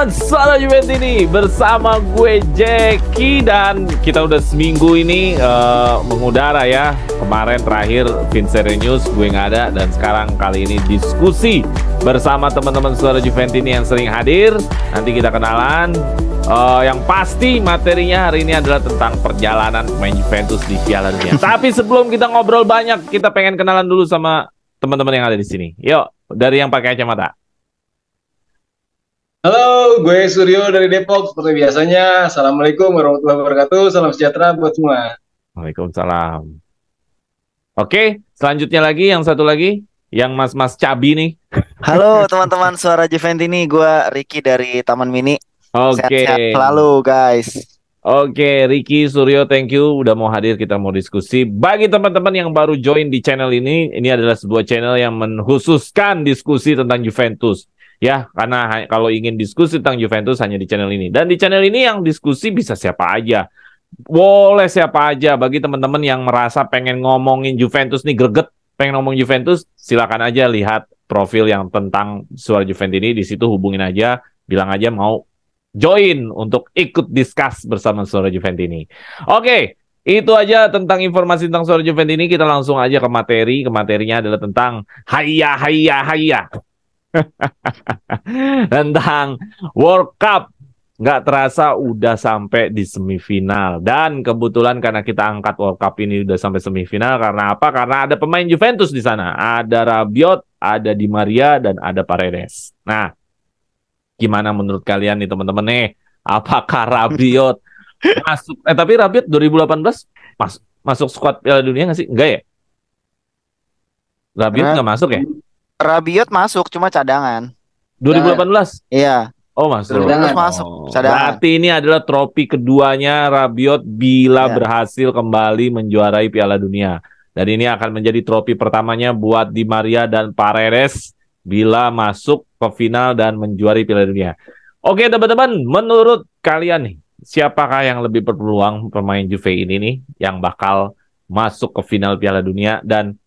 teman-teman, Suara Juventini bersama gue Jackie, dan kita udah seminggu ini mengudara ya. Kemarin terakhir Vincerenius gue nggak ada, dan sekarang kali ini diskusi bersama teman-teman Suara Juventini yang sering hadir. Nanti kita kenalan. Yang pasti materinya hari ini adalah tentang perjalanan pemain Juventus di Piala Dunia. Tapi sebelum kita ngobrol banyak, kita pengen kenalan dulu sama teman-teman yang ada di sini. Yuk, dari yang pakai kacamata. Halo, gue Suryo dari Depok. Seperti biasanya, Assalamualaikum warahmatullahi wabarakatuh. Salam sejahtera buat semua. Waalaikumsalam. Oke, selanjutnya lagi, yang satu lagi, yang mas-mas cabi nih. Halo teman-teman Suara Juventini, gue Ricky dari Taman Mini. Oke. Sehat-sehat selalu guys. Oke, Ricky, Suryo, thank you udah mau hadir, kita mau diskusi. Bagi teman-teman yang baru join di channel ini adalah sebuah channel yang mengkhususkan diskusi tentang Juventus. Ya, karena kalau ingin diskusi tentang Juventus hanya di channel ini. Dan di channel ini yang diskusi bisa siapa aja. Boleh siapa aja. Bagi teman-teman yang merasa pengen ngomongin Juventus nih, greget, pengen ngomong Juventus, silakan aja lihat profil yang tentang Suara Juventini. Di situ hubungin aja, bilang aja mau join untuk ikut discuss bersama Suara Juventini. Oke, itu aja tentang informasi tentang Suara Juventini. Kita langsung aja ke materi. Materinya adalah tentang hayya. Tentang World Cup. Nggak terasa udah sampai di semifinal. Dan kebetulan karena kita angkat World Cup ini udah sampai semifinal, karena apa? Karena ada pemain Juventus di sana. Ada Rabiot, ada Di Maria, dan ada Paredes. Nah, gimana menurut kalian nih teman-teman nih? Apakah Rabiot masuk? Tapi Rabiot 2018 masuk squad Piala Dunia nggak sih? Enggak ya? Rabiot nggak masuk ya? Rabiot masuk, cuma cadangan. 2018? Iya. Oh, masuk. Terus masuk, cadangan. Berarti ini adalah trofi keduanya Rabiot bila berhasil kembali menjuarai Piala Dunia. Dan ini akan menjadi trofi pertamanya buat Di Maria dan Paredes bila masuk ke final dan menjuarai Piala Dunia. Oke teman-teman, menurut kalian nih, siapakah yang lebih berpeluang pemain Juve ini nih yang bakal masuk ke final Piala Dunia? Dan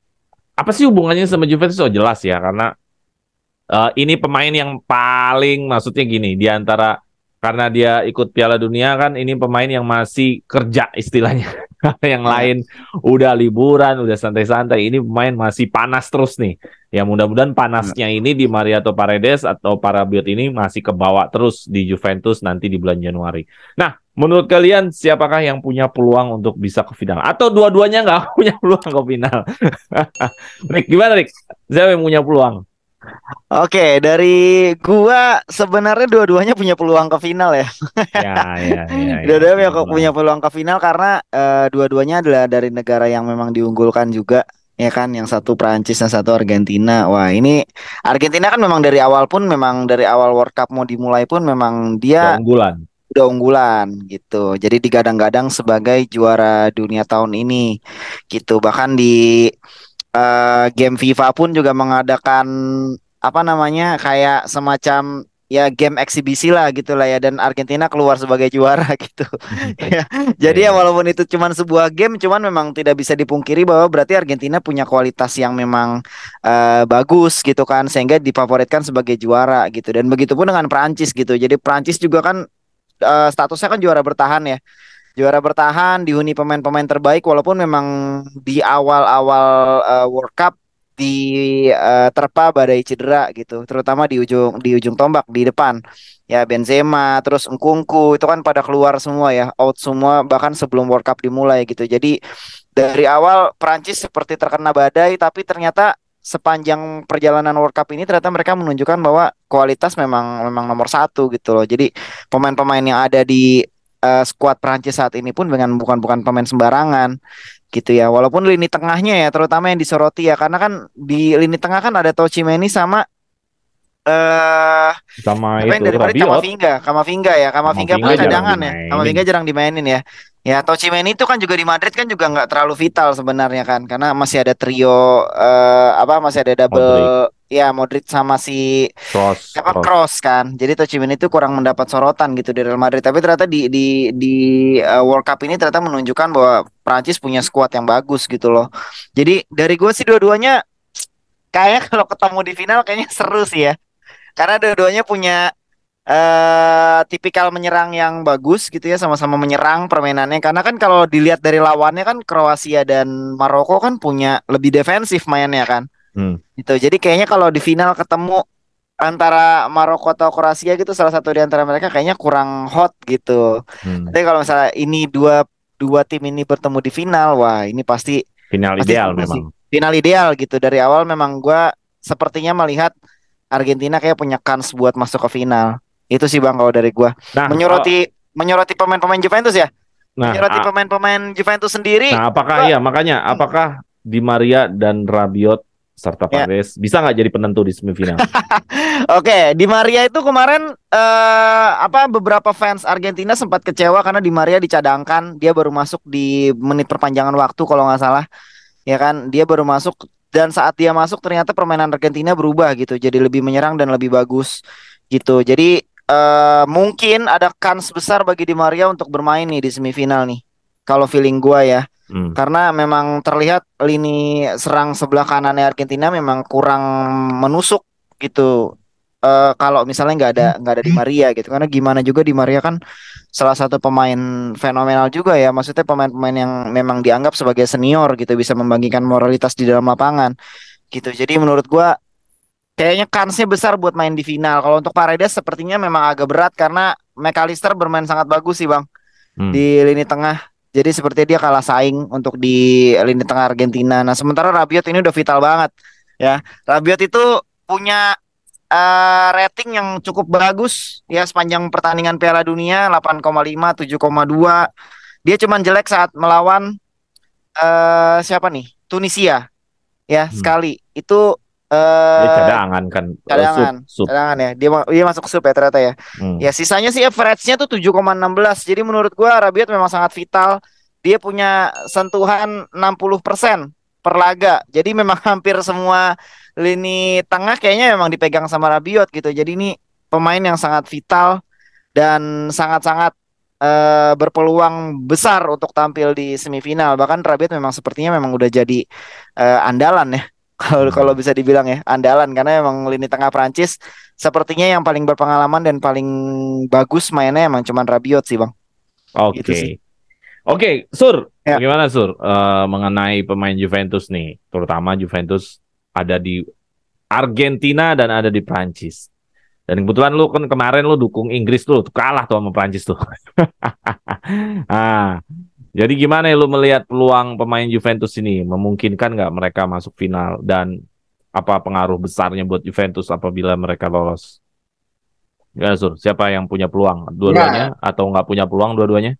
apa sih hubungannya sama Juventus? Oh jelas ya, karena ini pemain yang paling, maksudnya gini, di antara, karena dia ikut Piala Dunia kan, ini pemain yang masih kerja istilahnya. Yang lain udah liburan, udah santai-santai. Ini pemain masih panas terus nih. Ya mudah-mudahan panasnya ini di Maria atau Paredes atau Rabiot ini masih kebawa terus di Juventus nanti di bulan Januari. Nah, menurut kalian siapakah yang punya peluang untuk bisa ke final? Atau dua-duanya nggak punya peluang ke final? Rick, gimana Rick? Siapa yang punya peluang? Oke, dari gua sebenarnya dua-duanya punya peluang ke final ya. Dua-duanya punya peluang ke final karena dua-duanya adalah dari negara yang memang diunggulkan juga, ya kan? Yang satu Prancis, yang satu Argentina. Wah, ini Argentina kan memang dari awal World Cup mau dimulai pun memang dia udah unggulan gitu. Jadi digadang-gadang sebagai juara dunia tahun ini gitu. Bahkan di game FIFA pun juga mengadakan kayak semacam ya game eksibisi lah gitu lah ya, dan Argentina keluar sebagai juara gitu. Ya, jadi ya walaupun itu cuman sebuah game, cuman memang tidak bisa dipungkiri bahwa berarti Argentina punya kualitas yang memang bagus gitu kan, sehingga difavoritkan sebagai juara gitu. Dan begitupun dengan Prancis gitu. Jadi Prancis juga kan statusnya kan juara bertahan ya. Juara bertahan, dihuni pemain-pemain terbaik, walaupun memang di awal-awal World Cup terpa badai cedera gitu, terutama di ujung tombak di depan. Ya Benzema, terus Nkunku itu kan pada keluar semua ya, out semua bahkan sebelum World Cup dimulai gitu. Jadi dari awal Prancis seperti terkena badai, tapi ternyata sepanjang perjalanan World Cup ini ternyata mereka menunjukkan bahwa kualitas memang nomor satu gitu loh. Jadi pemain-pemain yang ada di skuad Prancis saat ini pun bukan pemain sembarangan gitu ya. Walaupun lini tengahnya ya terutama yang disoroti ya, karena kan di lini tengah kan ada Tchouaméni sama yang dari Madrid, Kamavinga pun cadangan ya. Kamavinga jarang dimainin ya. Ya Tchouaméni itu kan juga di Madrid kan juga nggak terlalu vital sebenarnya kan, karena masih ada trio masih ada double ya, Modric sama si Kroos kan. Jadi Tchouaméni itu kurang mendapat sorotan gitu di Real Madrid. Tapi ternyata di World Cup ini ternyata menunjukkan bahwa Prancis punya skuad yang bagus gitu loh. Jadi dari gue sih dua-duanya kayak kalau ketemu di final kayaknya seru sih ya. Karena dua-duanya punya tipikal menyerang yang bagus gitu ya, sama-sama menyerang permainannya. Karena kan kalau dilihat dari lawannya kan Kroasia dan Maroko kan punya lebih defensif mainnya kan. Gitu. Jadi kayaknya kalau di final ketemu antara Maroko atau Kroasia gitu, salah satu di antara mereka kayaknya kurang hot gitu. Tapi kalau misalnya ini dua dua tim ini bertemu di final, wah ini Final pasti ideal seru sih. memang. Final ideal gitu. Dari awal memang gua sepertinya melihat Argentina kayak punya kans buat masuk ke final. Itu sih Bang kalau dari gua. Nah, Menyoroti pemain-pemain Juventus ya. nah, Menyoroti pemain-pemain Juventus sendiri. nah, makanya apakah Di Maria dan Rabiot serta Ya. Paredes bisa nggak jadi penentu di semifinal? Oke, Di Maria itu kemarin beberapa fans Argentina sempat kecewa karena Di Maria dicadangkan, dia baru masuk di menit perpanjangan waktu kalau nggak salah, ya kan? Dia baru masuk dan saat dia masuk ternyata permainan Argentina berubah gitu, jadi lebih menyerang dan lebih bagus gitu. Jadi mungkin ada kans besar bagi Di Maria untuk bermain nih di semifinal nih. Kalau feeling gua ya. Karena memang terlihat lini serang sebelah kanannya Argentina memang kurang menusuk gitu. Kalau misalnya nggak ada Di Maria gitu, karena gimana juga Di Maria kan salah satu pemain fenomenal juga ya. Maksudnya pemain-pemain yang memang dianggap sebagai senior gitu, bisa membangkitkan moralitas di dalam lapangan gitu. Jadi menurut gua kayaknya kansnya besar buat main di final. Kalau untuk Paredes sepertinya memang agak berat karena McAllister bermain sangat bagus sih Bang di lini tengah. Jadi seperti dia kalah saing untuk di lini tengah Argentina. Nah, sementara Rabiot ini udah vital banget ya. Rabiot itu punya rating yang cukup bagus ya sepanjang pertandingan Piala Dunia 8,5, 7,2. Dia cuman jelek saat melawan siapa nih? Tunisia ya sekali. Itu Dia cadangan kan, sub. cadangan ya. Dia masuk sub ya ternyata ya. Ya sisanya sih average-nya tuh 7,16. Jadi menurut gua Rabiot memang sangat vital. Dia punya sentuhan 60% per laga. Jadi memang hampir semua lini tengah kayaknya memang dipegang sama Rabiot gitu. Jadi ini pemain yang sangat vital dan sangat-sangat berpeluang besar untuk tampil di semifinal. Bahkan Rabiot memang sepertinya memang udah jadi andalan ya. Kalau bisa dibilang ya andalan, karena emang lini tengah Prancis sepertinya yang paling berpengalaman dan paling bagus mainnya emang cuman Rabiot sih Bang. Oke. Gitu sih. Oke, Sur, Ya. bagaimana Sur mengenai pemain Juventus nih, terutama Juventus ada di Argentina dan ada di Prancis. Dan kebetulan lu kan kemarin lu dukung Inggris tuh kalah tuh sama Prancis tuh. Ah, jadi gimana ya lu melihat peluang pemain Juventus ini? Memungkinkan nggak mereka masuk final? Dan apa pengaruh besarnya buat Juventus apabila mereka lolos? Gimana, Sur? Siapa yang punya peluang? Dua-duanya atau nggak punya peluang dua-duanya?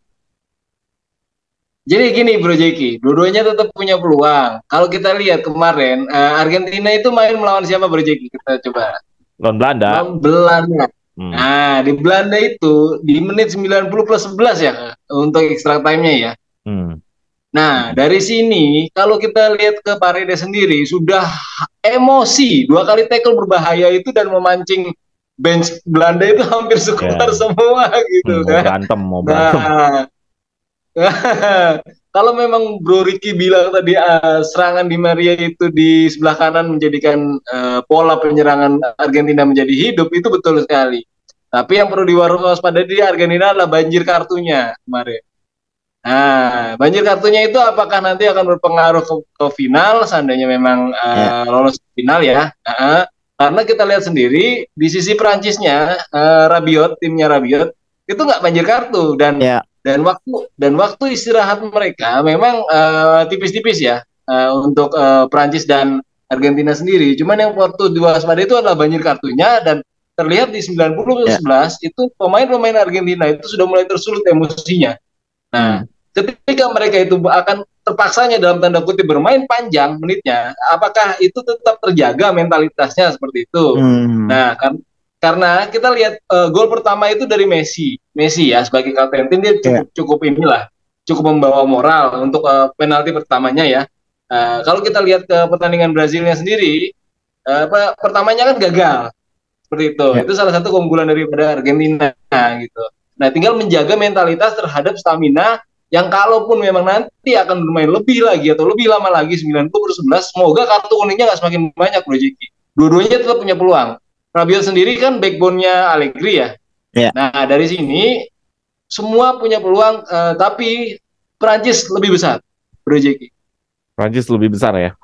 Jadi gini Bro Jeki, dua-duanya tetap punya peluang. Kalau kita lihat kemarin, Argentina itu main melawan siapa Bro Jeki? Kita coba. Lawan Belanda. Lawan Belanda. Nah, di Belanda itu di menit 90 plus 11 ya untuk extra time-nya ya. Nah, dari sini kalau kita lihat ke Paredes sendiri sudah emosi, 2 kali tackle berbahaya itu dan memancing bench Belanda itu hampir sekuat semua gitu kan. Mau berantem. Kalau memang Bro Ricky bilang tadi serangan Di Maria itu di sebelah kanan menjadikan pola penyerangan Argentina menjadi hidup, itu betul sekali. Tapi yang perlu diwaspadai di Argentina adalah banjir kartunya kemarin. Nah, banjir kartunya itu apakah nanti akan berpengaruh ke final seandainya memang lolos ke final ya? Karena kita lihat sendiri di sisi Perancisnya Rabiot, timnya Rabiot itu nggak banjir kartu dan waktu istirahat mereka memang tipis-tipis ya untuk Perancis dan Argentina sendiri. Cuman yang waktu diwaspadai itu adalah banjir kartunya dan terlihat di 90+11 itu pemain-pemain Argentina itu sudah mulai tersulut emosinya. Nah, ketika mereka itu akan terpaksanya dalam tanda kutip bermain panjang menitnya, apakah itu tetap terjaga mentalitasnya seperti itu? Nah, karena kita lihat gol pertama itu dari Messi ya sebagai kapten tim, dia cukup membawa moral untuk penalti pertamanya ya. Kalau kita lihat ke pertandingan Brazilnya sendiri, pertamanya kan gagal seperti itu. Itu salah satu keunggulan daripada Argentina gitu. Nah, tinggal menjaga mentalitas terhadap stamina yang kalaupun memang nanti akan bermain lebih lagi atau lebih lama lagi 90+11, semoga kartu kuningnya nggak semakin banyak Bro Jeki. Dua-duanya tetap punya peluang. Rabiot sendiri kan backbone-nya Allegri ya. Nah, dari sini semua punya peluang, tapi Prancis lebih besar, Bro Jeki. Prancis lebih besar ya.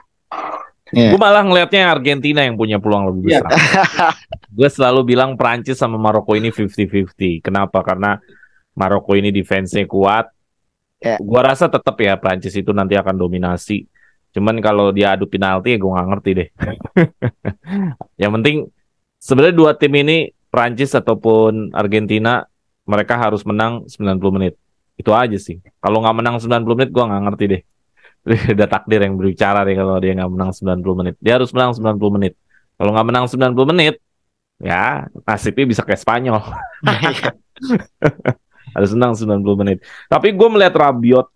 Gue malah ngelihatnya Argentina yang punya peluang lebih besar. Gue selalu bilang Prancis sama Maroko ini 50-50. Kenapa? Karena Maroko ini defense-nya kuat. Gue rasa tetap ya Prancis itu nanti akan dominasi. Cuman kalau dia adu penalti ya gue nggak ngerti deh. Yang penting sebenarnya dua tim ini Prancis ataupun Argentina mereka harus menang 90 menit. Itu aja sih. Kalau nggak menang 90 menit gue nggak ngerti deh. Udah takdir yang berbicara deh kalau dia nggak menang 90 menit. Dia harus menang 90 menit. Kalau nggak menang 90 menit, ya nasibnya bisa kayak Spanyol. Harus menang 90 menit. Tapi gue melihat Rabiot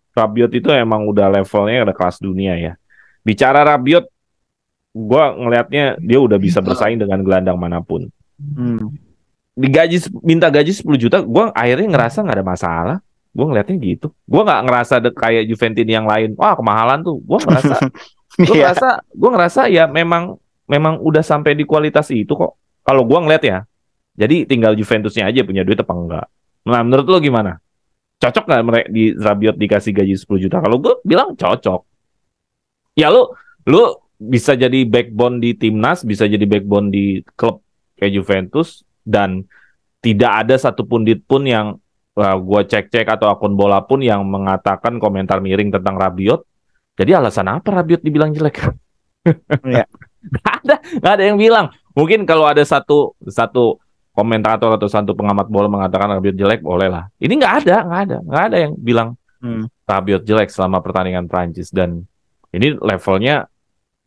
itu emang udah levelnya udah kelas dunia ya. Bicara Rabiot, gue ngelihatnya dia udah bisa bersaing dengan gelandang manapun. Minta gaji 10 juta, gue akhirnya ngerasa nggak ada masalah. Gue ngelihatnya gitu. Gue nggak ngerasa kayak Juventus yang lain. Wah kemahalan tuh. Gue ngerasa ya memang udah sampai di kualitas itu kok. Kalau gue ngeliat ya. Jadi tinggal Juventusnya aja punya duit apa enggak. Nah menurut lo gimana? Cocok nggak mereka di Rabiot dikasih gaji 10 juta? Kalau gue bilang cocok. Ya lu bisa jadi backbone di timnas, bisa jadi backbone di klub kayak Juventus, dan tidak ada satu pundit pun yang gue cek atau akun bola pun yang mengatakan komentar miring tentang Rabiot. Jadi alasan apa Rabiot dibilang jelek? Nggak ada yang bilang. Mungkin kalau ada satu komentator atau satu pengamat bola mengatakan Rabiot jelek, boleh lah. Ini nggak ada yang bilang Rabiot jelek selama pertandingan Prancis. Dan ini levelnya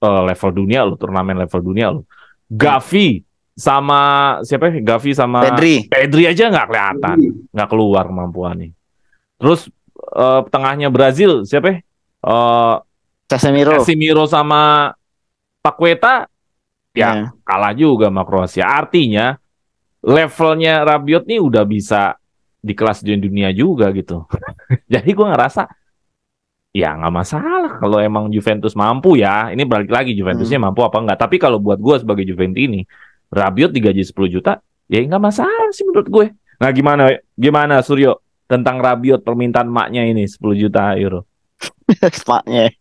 level dunia loh, turnamen level dunia loh. Gavi sama siapa ya? Gavi sama Pedri aja nggak kelihatan, nggak keluar kemampuannya. Terus tengahnya Brazil siapa ya? Casemiro sama Paqueta ya kalah juga sama Kroasia. Artinya levelnya Rabiot nih udah bisa di kelas dunia juga gitu. Jadi gue ngerasa ya nggak masalah kalau emang Juventus mampu ya. Ini balik lagi Juventusnya mampu apa enggak. Tapi kalau buat gue sebagai Juventus ini, Rabiot digaji 10 juta, ya nggak masalah sih menurut gue. Nah gimana Suryo tentang Rabiot permintaan maknya ini 10 juta euro? Maknya.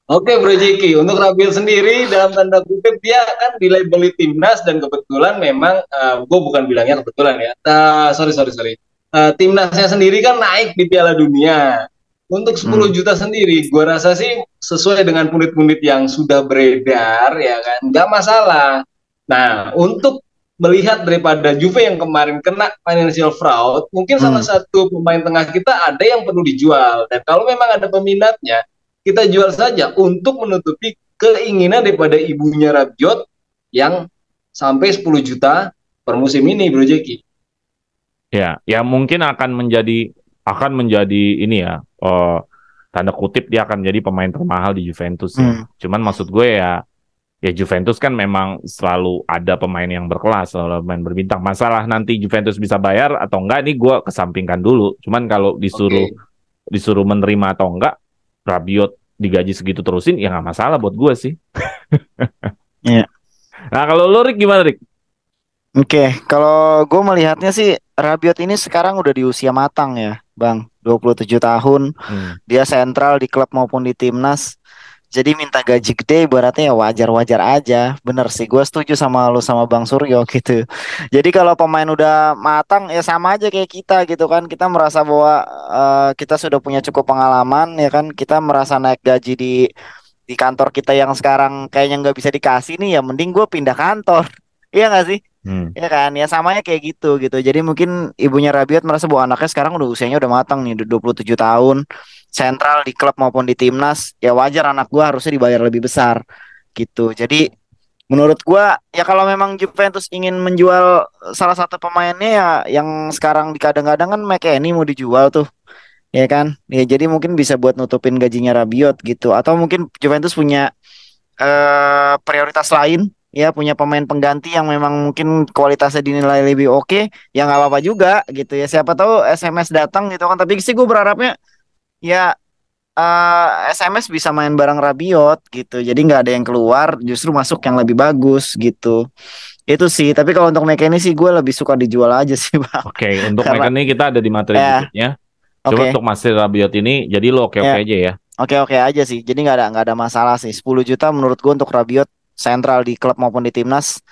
Oke Bro Jeki, untuk Rabiot sendiri dalam tanda kutip dia kan dilabeli timnas dan kebetulan memang gue bukan bilangnya kebetulan ya. Sorry. Timnasnya sendiri kan naik di Piala Dunia. Untuk 10 juta sendiri, gue rasa sih sesuai dengan pundit-pundit yang sudah beredar, ya kan, nggak masalah. Nah, untuk melihat daripada Juve yang kemarin kena financial fraud, mungkin salah satu pemain tengah kita ada yang perlu dijual. Dan kalau memang ada peminatnya, kita jual saja untuk menutupi keinginan daripada ibunya Rabiot yang sampai 10 juta per musim ini, Bro Jeki. Ya mungkin akan menjadi ini ya, tanda kutip dia akan jadi pemain termahal di Juventus ya. Cuman maksud gue ya Juventus kan memang selalu ada pemain yang berkelas, selalu pemain berbintang. Masalah nanti Juventus bisa bayar atau enggak ini gue kesampingkan dulu. Cuman kalau disuruh menerima atau enggak, Rabiot digaji segitu terusin ya nggak masalah buat gue sih. Nah kalau lo Rick gimana Rick? Oke, kalau gue melihatnya sih Rabiot ini sekarang udah di usia matang ya, Bang. 27 tahun, dia sentral di klub maupun di timnas. Jadi minta gaji gede ibaratnya ya wajar-wajar aja. Bener sih, gue setuju sama lu sama Bang Suryo gitu. Jadi kalau pemain udah matang ya sama aja kayak kita gitu kan. Kita merasa bahwa kita sudah punya cukup pengalaman ya kan. Kita merasa naik gaji di kantor kita yang sekarang kayaknya nggak bisa dikasih nih, ya mending gue pindah kantor. Iya nggak sih? Ya kan, ya samanya kayak gitu. Jadi mungkin ibunya Rabiot merasa bahwa anaknya sekarang udah usianya udah matang nih, udah 27 tahun, sentral di klub maupun di timnas, ya wajar anak gua harusnya dibayar lebih besar gitu. Jadi menurut gua ya kalau memang Juventus ingin menjual salah satu pemainnya ya yang sekarang dikadang-kadang kan McKennie mau dijual tuh. Ya kan? Ya jadi mungkin bisa buat nutupin gajinya Rabiot gitu, atau mungkin Juventus punya prioritas lain. Ya punya pemain pengganti yang memang mungkin kualitasnya dinilai lebih oke, ya nggak apa-apa juga gitu ya. Siapa tahu SMS datang gitu kan. Tapi sih gue berharapnya ya SMS bisa main bareng Rabiot gitu. Jadi nggak ada yang keluar, justru masuk yang lebih bagus gitu. Itu sih, tapi kalau untuk McKennie sih gue lebih suka dijual aja sih Bang. Oke, untuk Karena McKennie kita ada di materi berikutnya. Coba untuk Marcel Rabiot ini, jadi lo oke-oke aja ya. Oke aja sih. Jadi nggak ada masalah sih. 10 juta menurut gue untuk Rabiot sentral di klub maupun di timnas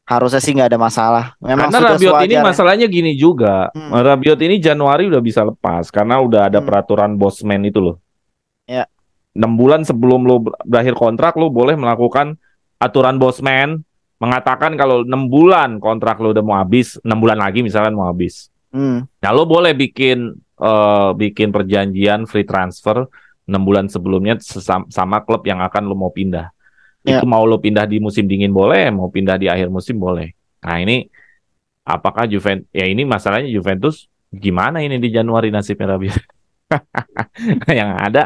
harusnya sih nggak ada masalah. Memang karena sudah Rabiot ini sewajarnya. masalahnya gini juga. Rabiot ini Januari udah bisa lepas karena udah ada peraturan bosman itu loh. Ya. 6 bulan sebelum lo berakhir kontrak lo boleh melakukan aturan bosman mengatakan kalau 6 bulan kontrak lo udah mau habis, 6 bulan lagi misalkan mau habis. Nah, lo boleh bikin perjanjian free transfer 6 bulan sebelumnya sama klub yang akan lo mau pindah. Itu mau lo pindah di musim dingin boleh, mau pindah di akhir musim boleh. Nah, ini apakah Juventus, ya ini masalahnya Juventus gimana ini di Januari nasibnya Rabiot? Yang ada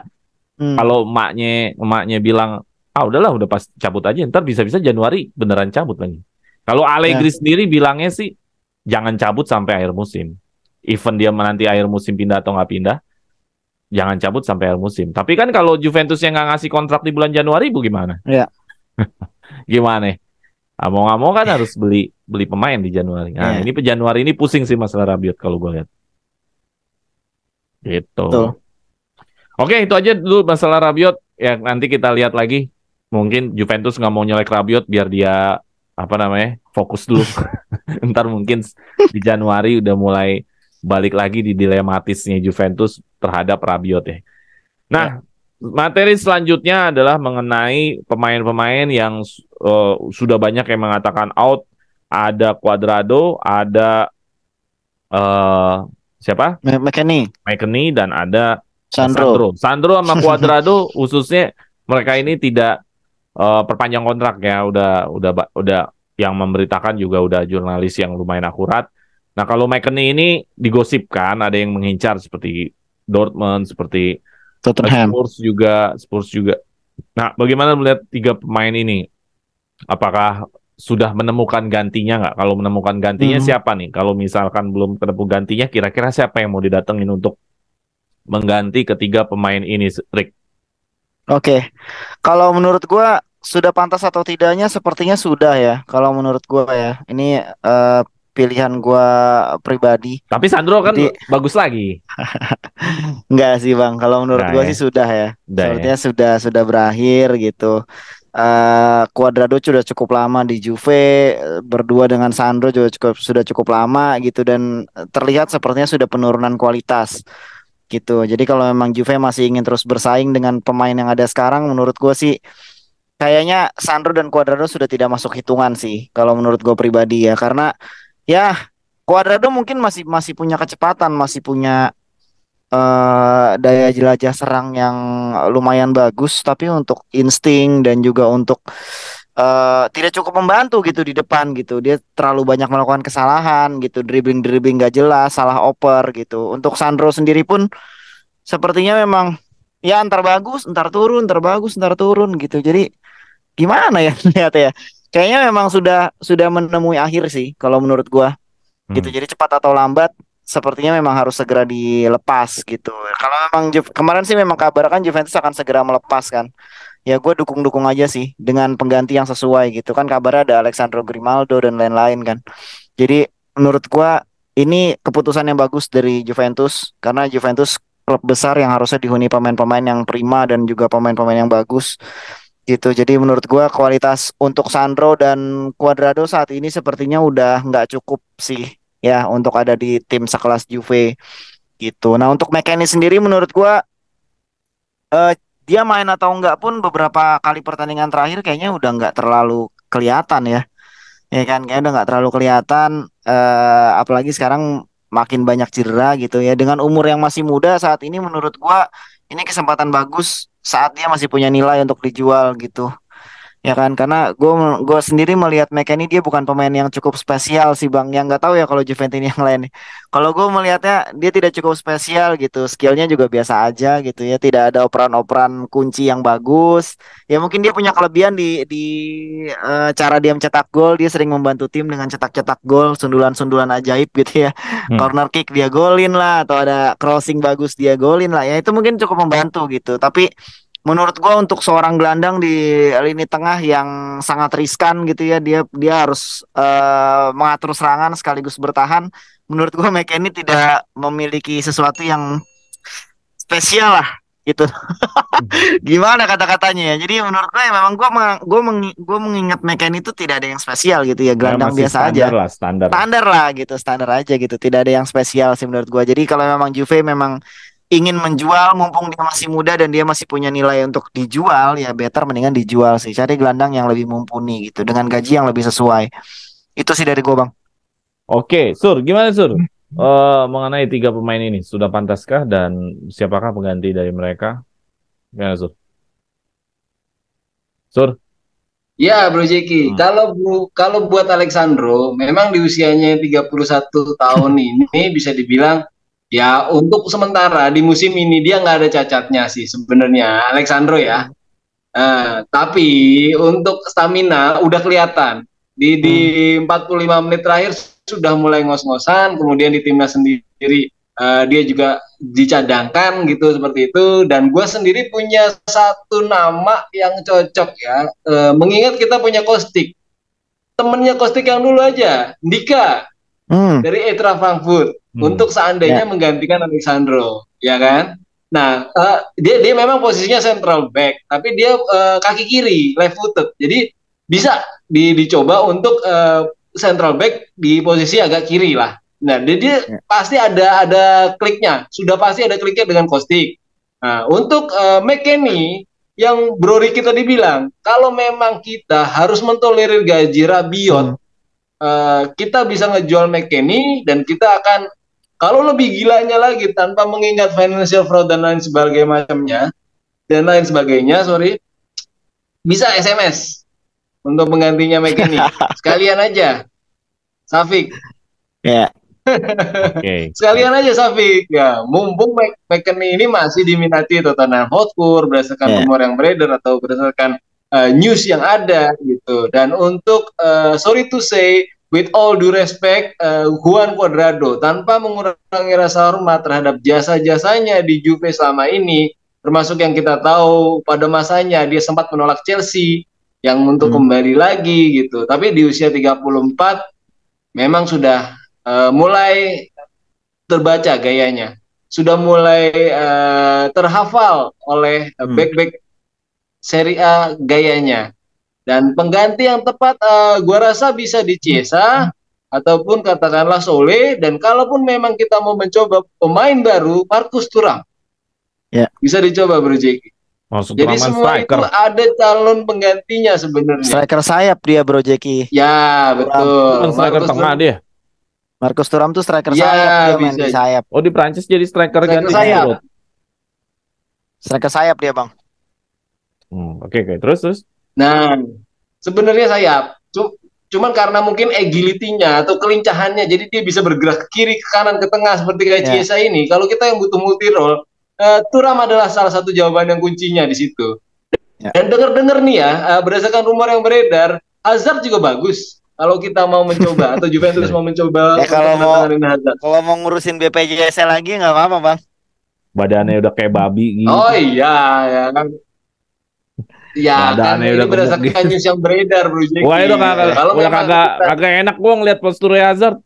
kalau emaknya bilang, udahlah udah pas cabut aja, ntar bisa-bisa Januari beneran cabut lagi. Kalau Allegri sendiri bilangnya sih jangan cabut sampai akhir musim. Even dia nanti akhir musim pindah atau nggak pindah, jangan cabut sampai akhir musim. Tapi kan kalau Juventus yang nggak ngasih kontrak di bulan Januari, gimana? Iya. Gimana? Mau nggak mau kan harus beli pemain di Januari. Nah, ini Januari ini pusing sih masalah Rabiot kalau gue lihat. Gitu. Betul. Oke, itu aja dulu masalah Rabiot. Ya nanti kita lihat lagi. Mungkin Juventus nggak mau nyelek Rabiot biar dia fokus dulu. Ntar mungkin di Januari udah mulai balik lagi di dilematisnya Juventus terhadap Rabiot ya. Nah, materi selanjutnya adalah mengenai pemain-pemain yang sudah banyak yang mengatakan out. Ada Cuadrado, ada siapa? McKennie dan ada Sandro sama Cuadrado khususnya mereka ini tidak perpanjang kontrak ya. Udah yang memberitakan juga udah jurnalis yang lumayan akurat. Nah, kalau McKennie ini digosipkan ada yang mengincar seperti Dortmund, seperti Tottenham. Spurs juga. Nah, bagaimana melihat 3 pemain ini? Apakah sudah menemukan gantinya nggak? Kalau menemukan gantinya siapa nih? Kalau misalkan belum ketemu gantinya, kira-kira siapa yang mau didatengin untuk mengganti ketiga pemain ini, Rick? Oke. Kalau menurut gua sudah pantas atau tidaknya sepertinya sudah ya. Kalau menurut gua ya. Ini pilihan gua pribadi. Tapi Sandro kan bagus lagi. Enggak sih Bang, kalau menurut gua sih sudah ya. Sepertinya sudah berakhir gitu. Cuadrado sudah cukup lama di Juve, berdua dengan Sandro juga sudah cukup lama gitu dan terlihat sepertinya sudah penurunan kualitas gitu. Jadi kalau memang Juve masih ingin terus bersaing dengan pemain yang ada sekarang, menurut gua sih kayaknya Sandro dan Cuadrado sudah tidak masuk hitungan sih kalau menurut gue pribadi ya, karena ya Cuadrado mungkin masih punya kecepatan, masih punya daya jelajah serang yang lumayan bagus, tapi untuk insting dan juga untuk tidak cukup membantu gitu di depan gitu. Dia terlalu banyak melakukan kesalahan gitu, dribbling gak jelas, salah oper gitu. Untuk Sandro sendiri pun sepertinya memang ya antar bagus, entar turun, entar bagus, entar turun gitu. Jadi gimana ya lihat ya? Kayaknya memang sudah menemui akhir sih kalau menurut gua. Gitu. Jadi cepat atau lambat sepertinya memang harus segera dilepas gitu. Kalau memang kemarin sih memang kabar kan Juventus akan segera melepaskan kan. Ya gue dukung aja sih dengan pengganti yang sesuai gitu kan, kabarnya ada Alessandro Grimaldo dan lain-lain kan. Jadi menurut gua ini keputusan yang bagus dari Juventus, karena Juventus klub besar yang harusnya dihuni pemain-pemain yang prima dan juga pemain-pemain yang bagus gitu. Jadi menurut gua kualitas untuk Sandro dan Cuadrado saat ini sepertinya udah nggak cukup sih ya untuk ada di tim sekelas Juve gitu. Nah, untuk McKennie sendiri menurut gua dia main atau enggak pun beberapa kali pertandingan terakhir kayaknya udah nggak terlalu kelihatan ya. Ya kan, kayaknya udah nggak terlalu kelihatan, apalagi sekarang makin banyak cedera gitu ya. Dengan umur yang masih muda saat ini menurut gua ini kesempatan bagus saat dia masih punya nilai untuk dijual gitu. Ya kan, karena gue sendiri melihat McKennie dia bukan pemain yang cukup spesial sih Bang. Yang nggak tahu ya kalau Juventus yang lain. Kalau gue melihatnya dia tidak cukup spesial gitu. Skillnya juga biasa aja gitu ya. Tidak ada operan-operan kunci yang bagus. Ya mungkin dia punya kelebihan di cara dia mencetak gol. Dia sering membantu tim dengan cetak-cetak gol, sundulan-sundulan ajaib gitu ya. Corner kick dia golin lah, atau ada crossing bagus dia golin lah. Ya itu mungkin cukup membantu gitu. Tapi menurut gua untuk seorang gelandang di lini tengah yang sangat riskan gitu ya, dia harus mengatur serangan sekaligus bertahan. Menurut gua McKennie tidak memiliki sesuatu yang spesial lah gitu. Gimana kata-katanya ya? Jadi menurut gue ya memang gue mengingat McKennie itu tidak ada yang spesial gitu ya, Ya gelandang masih biasa aja. standar. Standar lah gitu, standar aja gitu. Tidak ada yang spesial sih menurut gue. Jadi kalau memang Juve memang ingin menjual mumpung dia masih muda dan dia masih punya nilai untuk dijual, ya better mendingan dijual sih. Cari gelandang yang lebih mumpuni gitu dengan gaji yang lebih sesuai. Itu sih dari gue, Bang. Oke, Sur, gimana Sur? Mengenai tiga pemain ini, sudah pantaskah dan siapakah pengganti dari mereka? Gimana Sur? Sur? Ya, Bro Jeki. Kalau buat Alexandro, memang di usianya 31 tahun ini bisa dibilang ya untuk sementara di musim ini dia nggak ada cacatnya sih sebenarnya Alexandro ya. Tapi untuk stamina udah kelihatan di 45 menit terakhir sudah mulai ngos-ngosan, kemudian di timnas sendiri dia juga dicadangkan gitu seperti itu. Dan gue sendiri punya satu nama yang cocok ya, mengingat kita punya Kostik, temennya Kostik yang dulu aja, Ndika dari Eintracht Frankfurt untuk seandainya menggantikan Alexandro, ya kan? Nah, dia memang posisinya central back, tapi dia kaki kiri, left footed. Jadi bisa dicoba untuk central back di posisi agak kiri lah. Nah, dia pasti ada kliknya, sudah pasti ada kliknya dengan Kostik. Nah, untuk McKennie yang Bro Ricky tadi bilang, kalau memang kita harus mentolerir gaji Rabiot, kita bisa ngejual McKennie dan kita akan, kalau lebih gilanya lagi tanpa mengingat financial fraud dan lain sebagainya, bisa SMS untuk menggantinya McKennie. Sekalian aja, Safik. Ya. Sekalian aja Safik. Ya, mumpung McKennie ini masih diminati Tottenham Hotspur berdasarkan rumor yang beredar atau berdasarkan news yang ada gitu. Dan untuk sorry to say, with all due respect, Juan Cuadrado, tanpa mengurangi rasa hormat terhadap jasa-jasanya di Juve selama ini, termasuk yang kita tahu pada masanya dia sempat menolak Chelsea yang untuk kembali lagi gitu. Tapi di usia 34 memang sudah mulai terbaca gayanya. Sudah mulai terhafal oleh back-back Serie A gayanya. Dan pengganti yang tepat gua rasa bisa di Chiesa ataupun katakanlah Sole, dan kalaupun memang kita mau mencoba pemain baru, Marcus Thuram. Ya. Bisa dicoba Bro Jeki. Jadi semua striker. Itu ada calon penggantinya sebenarnya. Striker sayap dia Bro Jeki. Ya, betul. Striker tengah dia. Marcus Thuram tuh striker sayap, dia main di sayap. Oh, di Prancis jadi striker ganti sayap. Striker sayap dia, Bang. Oke. Terus. Nah, sebenarnya sayap. Cuman karena mungkin agility-nya atau kelincahannya, jadi dia bisa bergerak ke kiri, ke kanan, ke tengah seperti kayak Chiesa ini. Kalau kita yang butuh multi role, Thuram adalah salah satu jawaban yang kuncinya di situ. Dan dengar-dengar nih ya, berdasarkan rumor yang beredar, Hazard juga bagus. Kalau kita mau mencoba atau Juventus mau mencoba, kalau mau ngurusin BPJS lagi nggak apa-apa, Bang. Badannya udah kayak babi gitu. Oh iya, ya kan. Ya, kan ini berdasarkan news yang beredar, Bro Jeki. Wah, itu kagak enak gua ngeliat postur Hazard.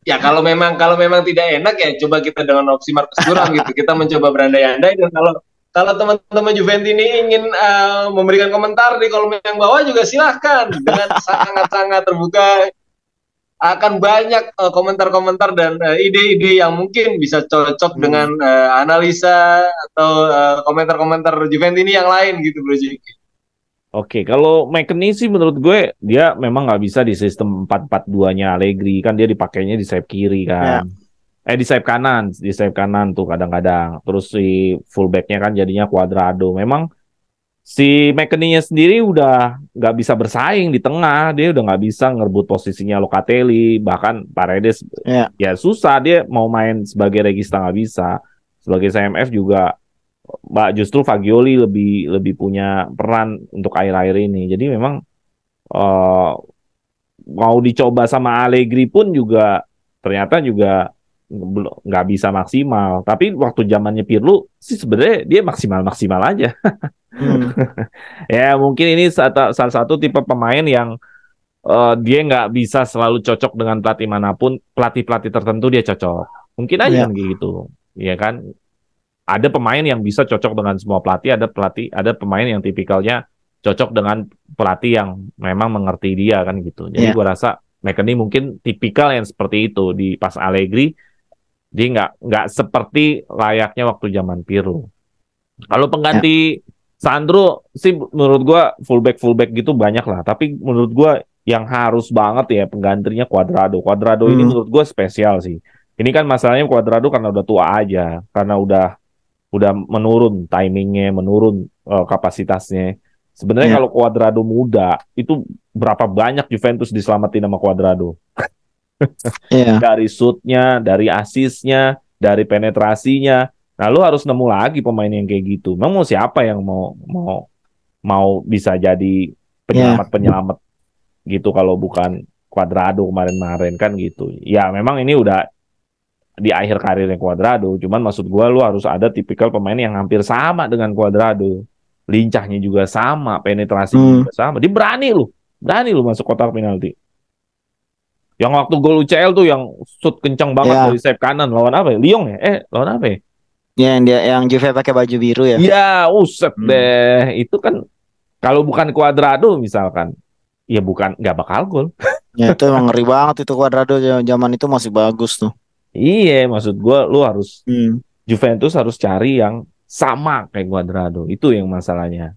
Ya kalau memang tidak enak ya coba kita dengan opsi Marcus Thuram gitu. Kita mencoba berandai-andai, dan kalau teman-teman Juventus ini ingin memberikan komentar di kolom yang bawah juga silahkan, dengan sangat-sangat terbuka. Akan banyak komentar-komentar dan ide-ide yang mungkin bisa cocok dengan analisa atau komentar-komentar Juventus ini yang lain gitu Bro Jeki. Oke, kalau McKennie sih menurut gue dia memang nggak bisa di sistem 4-4-2-nya Allegri, kan dia dipakainya di sayap kiri kan. Di sayap kanan tuh kadang-kadang. Terus si fullbacknya kan jadinya Cuadrado. Memang si McKennie-nya sendiri udah nggak bisa bersaing di tengah, dia udah nggak bisa ngerebut posisinya Locatelli, bahkan Paredes ya susah, dia mau main sebagai regista nggak bisa, sebagai CMF juga justru Fagioli lebih punya peran untuk akhir-akhir ini. Jadi memang mau dicoba sama Allegri pun juga ternyata juga belum nggak bisa maksimal. Tapi waktu zamannya Pirlo sih sebenarnya dia maksimal aja. Ya mungkin ini salah satu tipe pemain yang dia nggak bisa selalu cocok dengan pelatih manapun. Pelatih tertentu dia cocok. Mungkin aja kan kayak gitu, ya kan? Ada pemain yang bisa cocok dengan semua pelatih. Ada pemain yang tipikalnya cocok dengan pelatih yang memang mengerti dia kan gitu. Jadi gue rasa McKennie mungkin tipikal yang seperti itu di pas Allegri. Dia nggak seperti layaknya waktu zaman Pirlo. Kalau pengganti Sandro sih menurut gue fullback gitu banyak lah. Tapi menurut gue yang harus banget ya penggantinya Cuadrado. Cuadrado ini menurut gue spesial sih. Ini kan masalahnya Cuadrado karena udah tua aja, karena udah menurun timingnya, menurun kapasitasnya. Sebenarnya kalau Cuadrado muda, itu berapa banyak Juventus diselamatin sama Cuadrado. Dari shootnya, dari asisnya, dari penetrasinya. Nah, lu harus nemu lagi pemain yang kayak gitu. Memang mau siapa yang mau bisa jadi penyelamat gitu kalau bukan Cuadrado kemarin kan gitu. Ya memang ini udah di akhir karirnya Cuadrado, cuman maksud gue lu harus ada tipikal pemain yang hampir sama dengan Cuadrado, lincahnya juga sama, penetrasinya juga sama, dia berani lu masuk kotak penalti. Yang waktu gol UCL tuh yang shoot kencang banget dari sayap kanan lawan apa ya? Lyon ya? Lawan apa ya? Ya yang Juve pakai baju biru ya. Iya, uset deh. Itu kan kalau bukan Cuadrado misalkan, ya nggak bakal gol. Ya itu emang ngeri banget itu Cuadrado zaman itu masih bagus tuh. Iya, maksud gue lu harus Juventus harus cari yang sama kayak Cuadrado. Itu yang masalahnya.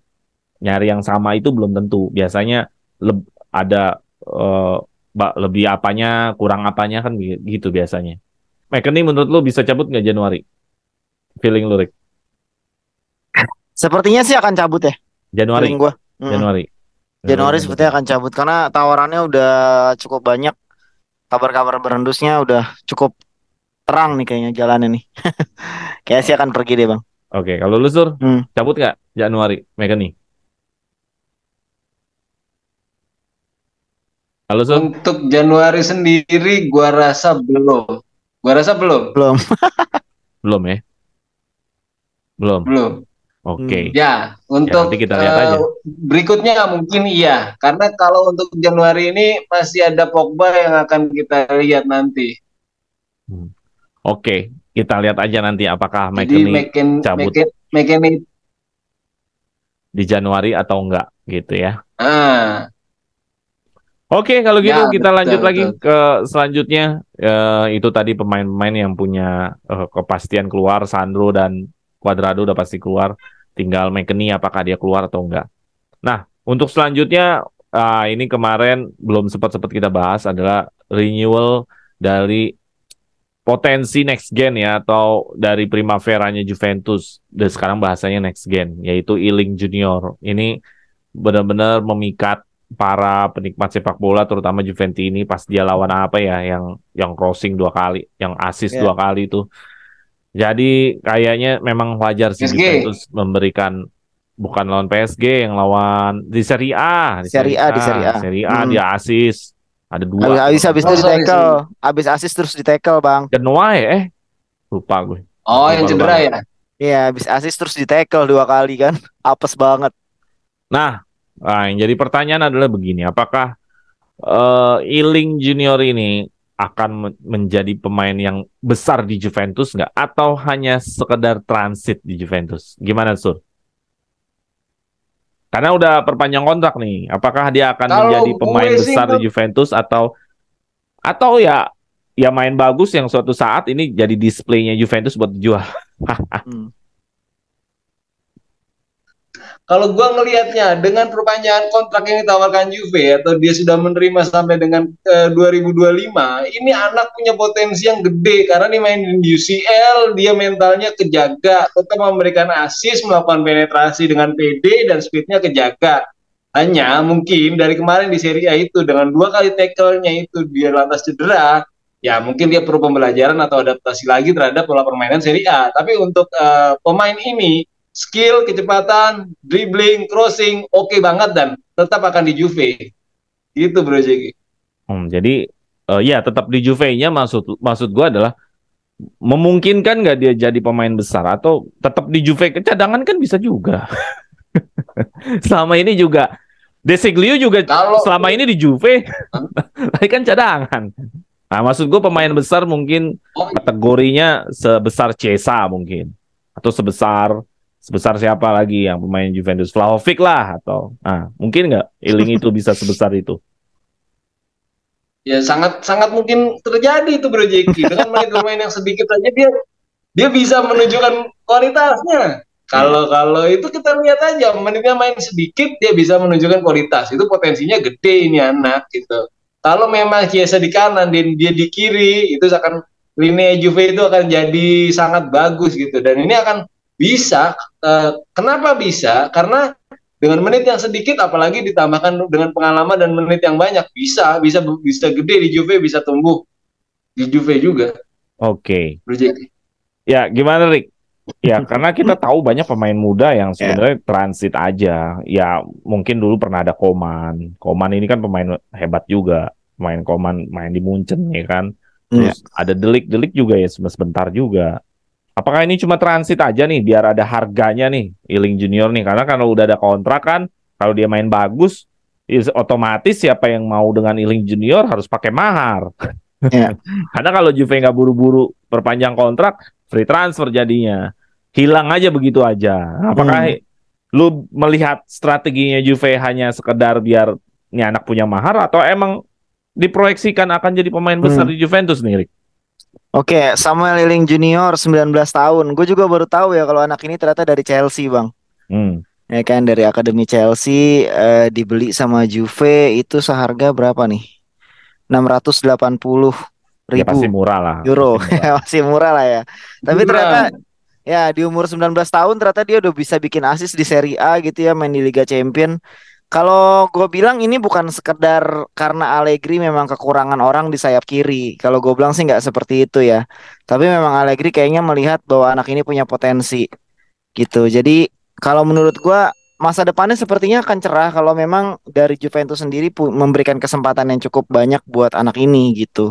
Nyari yang sama itu belum tentu. Biasanya ada lebih apanya, kurang apanya kan gitu biasanya. McKennie menurut lu bisa cabut nggak Januari? Feeling lu, Rick? Sepertinya sih akan cabut ya. Januari. Feeling gua. Januari sepertinya akan cabut karena tawarannya udah cukup banyak. Kabar-kabar berendusnya udah cukup terang nih kayaknya jalannya nih. Kayaknya sih akan pergi deh, Bang. Oke, kalau lu Sur, cabut nggak Januari McKennie? Halo, Sur? Untuk Januari sendiri gua rasa belum. Belum. Belum ya? Belum. Oke. Ya, untuk nanti kita lihat aja. Berikutnya mungkin iya, karena kalau untuk Januari ini masih ada Pogba yang akan kita lihat nanti. Oke, kita lihat aja nanti apakah McKennie cabut di Januari atau enggak gitu ya. Oke, kalau gitu kita lanjut lagi ke selanjutnya. Itu tadi pemain-pemain yang punya kepastian keluar. Sandro dan Cuadrado udah pasti keluar. Tinggal McKennie apakah dia keluar atau enggak. Nah, untuk selanjutnya ini kemarin belum sempat kita bahas adalah renewal dari potensi next gen ya, atau dari Primaveranya Juventus. Dan sekarang bahasanya next gen, yaitu Ealing Junior. Ini benar-benar memikat para penikmat sepak bola, terutama Juventus ini pas dia lawan apa ya, yang crossing 2 kali, yang assist 2 kali itu. Jadi kayaknya memang wajar sih Juventus memberikan, bukan lawan PSG, yang lawan di Serie A. Di Serie A dia assist. Ada 2. Habis itu di tackle. Habis assist terus di tackle, Bang. Genoa ya? Lupa gue. Oh, yang cedera ya? Iya, habis assist terus di tackle 2 kali kan. Apes banget. Nah, yang jadi pertanyaan adalah begini, apakah Ealing Junior ini akan menjadi pemain yang besar di Juventus nggak? Atau hanya sekedar transit di Juventus? Gimana, Sur? Karena udah perpanjang kontrak nih. Apakah dia akan menjadi pemain besar di Juventus atau ya main bagus yang suatu saat ini jadi displaynya Juventus buat dijual? Kalau gua ngelihatnya dengan perpanjangan kontrak yang ditawarkan Juve atau dia sudah menerima sampai dengan 2025, ini anak punya potensi yang gede karena dia main di UCL, dia mentalnya kejaga, tetap memberikan assist, melakukan penetrasi dengan PD dan speednya kejaga. Hanya mungkin dari kemarin di Serie A itu dengan 2 kali tackle-nya itu dia lantas cedera, ya mungkin dia perlu pembelajaran atau adaptasi lagi terhadap pola permainan Serie A. Tapi untuk pemain ini skill, kecepatan, dribbling, crossing, oke banget dan tetap akan di Juve. Gitu Bro Jeki. Jadi ya tetap di Juve-nya maksud gue adalah memungkinkan nggak dia jadi pemain besar atau tetap di Juve cadangan kan bisa juga. Selama ini juga Desiglio juga selama ini di Juve, tapi kan cadangan. Nah, maksud gue pemain besar mungkin kategorinya sebesar Chiesa mungkin, atau sebesar siapa lagi yang pemain Juventus, Vlahovic lah, atau mungkin nggak Iling itu bisa sebesar itu? Ya sangat mungkin terjadi itu Bro Jeki. Dengan main yang sedikit aja dia bisa menunjukkan kualitasnya. Kalau itu kita lihat aja, menitnya main sedikit dia bisa menunjukkan kualitas. Itu potensinya gede ini anak gitu. Kalau memang Chiesa di kanan dan dia di kiri, itu akan lini Juve itu akan jadi sangat bagus gitu. Dan ini akan bisa. Kenapa bisa? Karena dengan menit yang sedikit, apalagi ditambahkan dengan pengalaman dan menit yang banyak, bisa gede di Juve, bisa tumbuh di Juve juga. Oke. Ya gimana Rick? Ya karena kita tahu banyak pemain muda yang sebenarnya transit aja. Ya mungkin dulu pernah ada Koman. Koman ini kan pemain hebat juga. Pemain Koman main di Munchen ya kan. Terus ada Delik juga ya sebentar juga. Apakah ini cuma transit aja nih biar ada harganya nih Iling Junior nih? Karena kalau udah ada kontrak kan, kalau dia main bagus, otomatis siapa yang mau dengan Iling Junior harus pakai mahar. Karena kalau Juve nggak buru-buru perpanjang kontrak, free transfer jadinya. Hilang aja begitu aja. Apakah lu melihat strateginya Juve hanya sekedar biar ini anak punya mahar atau emang diproyeksikan akan jadi pemain besar di Juventus nih, Rick? Oke, Samuel Iling Junior 19 tahun. Gue juga baru tahu ya kalau anak ini ternyata dari Chelsea, Bang. Ya kan, dari akademi Chelsea, dibeli sama Juve itu seharga berapa nih? 680.000 ya, pasti murah lah. Euro. Masih murah lah ya. Tapi ternyata ya di umur 19 tahun ternyata dia udah bisa bikin assist di Serie A gitu ya, main di Liga Champion. Kalau gue bilang ini bukan sekedar karena Allegri memang kekurangan orang di sayap kiri. Kalau gue bilang sih nggak seperti itu ya. Tapi memang Allegri kayaknya melihat bahwa anak ini punya potensi gitu. Jadi kalau menurut gue masa depannya sepertinya akan cerah kalau memang dari Juventus sendiri memberikan kesempatan yang cukup banyak buat anak ini gitu.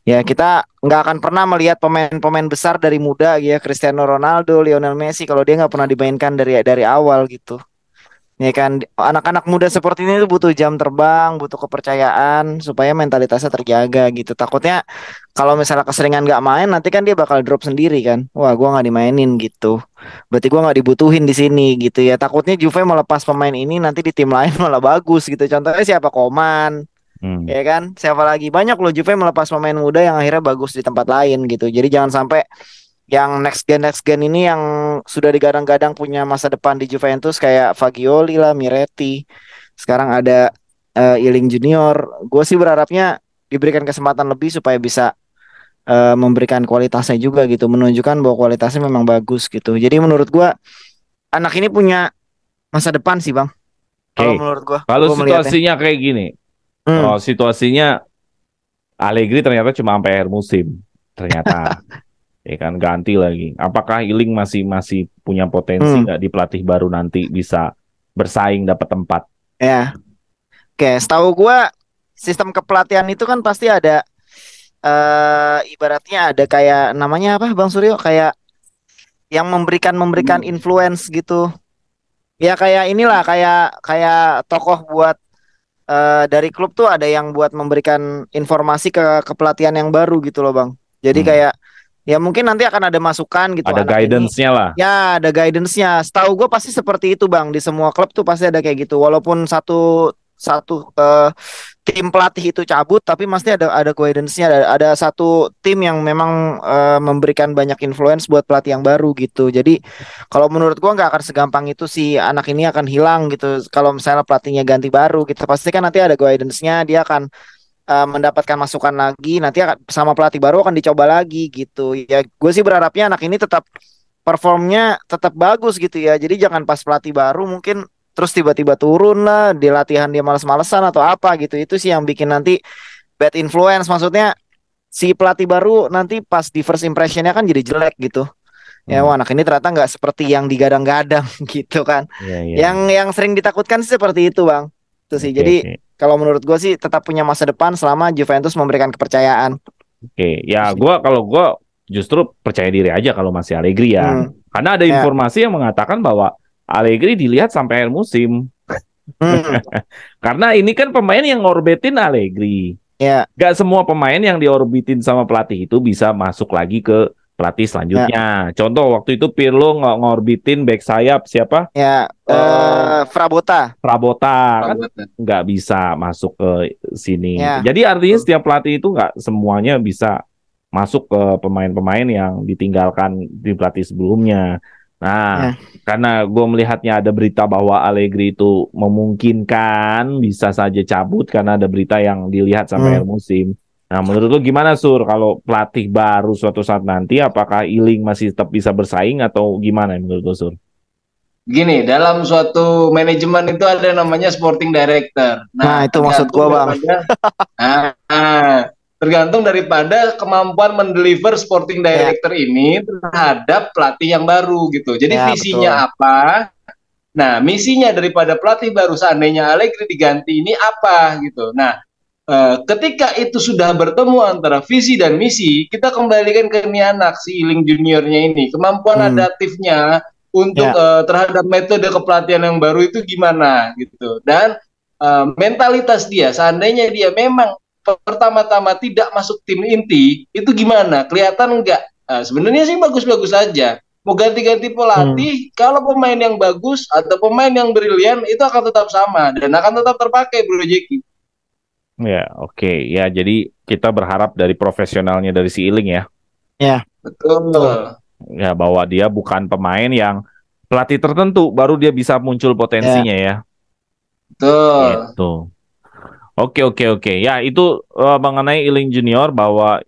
Ya kita nggak akan pernah melihat pemain-pemain besar dari muda ya, Cristiano Ronaldo, Lionel Messi kalau dia nggak pernah dimainkan dari awal gitu. Ya kan, anak-anak muda seperti ini tuh butuh jam terbang, butuh kepercayaan supaya mentalitasnya terjaga gitu. Takutnya kalau misalnya keseringan nggak main, nanti kan dia bakal drop sendiri kan. Wah, gua nggak dimainin gitu. Berarti gua nggak dibutuhin di sini gitu ya. Takutnya Juve melepas pemain ini nanti di tim lain malah bagus gitu. Contohnya siapa? Koman, ya kan? Siapa lagi? Banyak loh Juve melepas pemain muda yang akhirnya bagus di tempat lain gitu. Jadi jangan sampai yang next gen ini yang sudah digadang-gadang punya masa depan di Juventus kayak Fagioli lah, Miretti. Sekarang ada Iling Junior. Gue sih berharapnya diberikan kesempatan lebih supaya bisa memberikan kualitasnya juga gitu, menunjukkan bahwa kualitasnya memang bagus gitu. Jadi menurut gue anak ini punya masa depan sih Bang. Kalau menurut gue. Kalau situasinya kayak gini, situasinya Allegri ternyata cuma sampai akhir musim ternyata. Ya kan ganti lagi. Apakah Iling masih punya potensi nggak di pelatih baru nanti bisa bersaing dapat tempat? Ya, oke. Setahu gue sistem kepelatihan itu kan pasti ada ibaratnya ada kayak namanya apa Bang Suryo, kayak yang memberikan influence gitu. Ya kayak inilah kayak tokoh buat dari klub tuh ada yang buat memberikan informasi ke kepelatihan yang baru gitu loh Bang. Jadi kayak ya mungkin nanti akan ada masukan gitu. Ada guidance-nya lah. Ya ada guidance-nya. Setahu gue pasti seperti itu Bang. Di semua klub tuh pasti ada kayak gitu. Walaupun satu tim pelatih itu cabut, tapi pasti ada guidance-nya. Ada satu tim yang memang memberikan banyak influence buat pelatih yang baru gitu. Jadi kalau menurut gue nggak akan segampang itu si anak ini akan hilang gitu. Kalau misalnya pelatihnya ganti baru gitu, pasti kan nanti ada guidance-nya. Dia akan mendapatkan masukan lagi, nanti sama pelatih baru akan dicoba lagi gitu. Ya gue sih berharapnya anak ini tetap performnya tetap bagus gitu ya. Jadi jangan pas pelatih baru mungkin terus tiba-tiba turun lah, di latihan dia males-malesan atau apa gitu. Itu sih yang bikin nanti bad influence. Maksudnya si pelatih baru nanti pas di first impressionnya kan jadi jelek gitu. Ya wah, anak ini ternyata nggak seperti yang digadang-gadang gitu kan. Yang sering ditakutkan sih seperti itu Bang. Itu sih. Jadi kalau menurut gue sih tetap punya masa depan selama Juventus memberikan kepercayaan. Ya kalau gue justru percaya diri aja kalau masih Allegri ya. Karena ada informasi yang mengatakan bahwa Allegri dilihat sampai akhir musim. Karena ini kan pemain yang ngorbitin Allegri. Gak semua pemain yang diorbitin sama pelatih itu bisa masuk lagi ke pelatih selanjutnya. Contoh waktu itu Pirlo ngorbitin back sayap siapa? Frabotta kan nggak bisa masuk ke sini. Jadi artinya setiap pelatih itu nggak semuanya bisa masuk ke pemain-pemain yang ditinggalkan di pelatih sebelumnya. Nah, karena gue melihatnya ada berita bahwa Allegri itu memungkinkan bisa saja cabut karena ada berita yang dilihat sampai akhir musim. Nah, menurut lo gimana Sur? Kalau pelatih baru suatu saat nanti, apakah Iling masih tetap bisa bersaing atau gimana menurut lo Sur? Gini, dalam suatu manajemen itu ada namanya sporting director. Nah itu maksud gua Bang. Tergantung daripada kemampuan mendeliver sporting director ini terhadap pelatih yang baru gitu. Jadi visinya apa? Nah, misinya daripada pelatih baru seandainya Allegri diganti ini apa gitu. Nah, ketika itu sudah bertemu antara visi dan misi, kita kembalikan ke ini anak si Iling juniornya ini, kemampuan adaptifnya untuk terhadap metode kepelatihan yang baru itu gimana gitu. Dan mentalitas dia, seandainya dia memang pertama-tama tidak masuk tim inti, itu gimana? Kelihatan enggak? Sebenarnya sih bagus-bagus saja. Mau ganti-ganti pelatih, kalau pemain yang bagus atau pemain yang brilian itu akan tetap sama dan akan tetap terpakai, Bro Jeki. Ya, oke. Ya, jadi kita berharap dari profesionalnya dari si Iling ya. Ya, betul. Ya, bahwa dia bukan pemain yang pelatih tertentu baru dia bisa muncul potensinya ya. Betul. Gitu. Oke. Ya, itu mengenai Iling Junior bahwa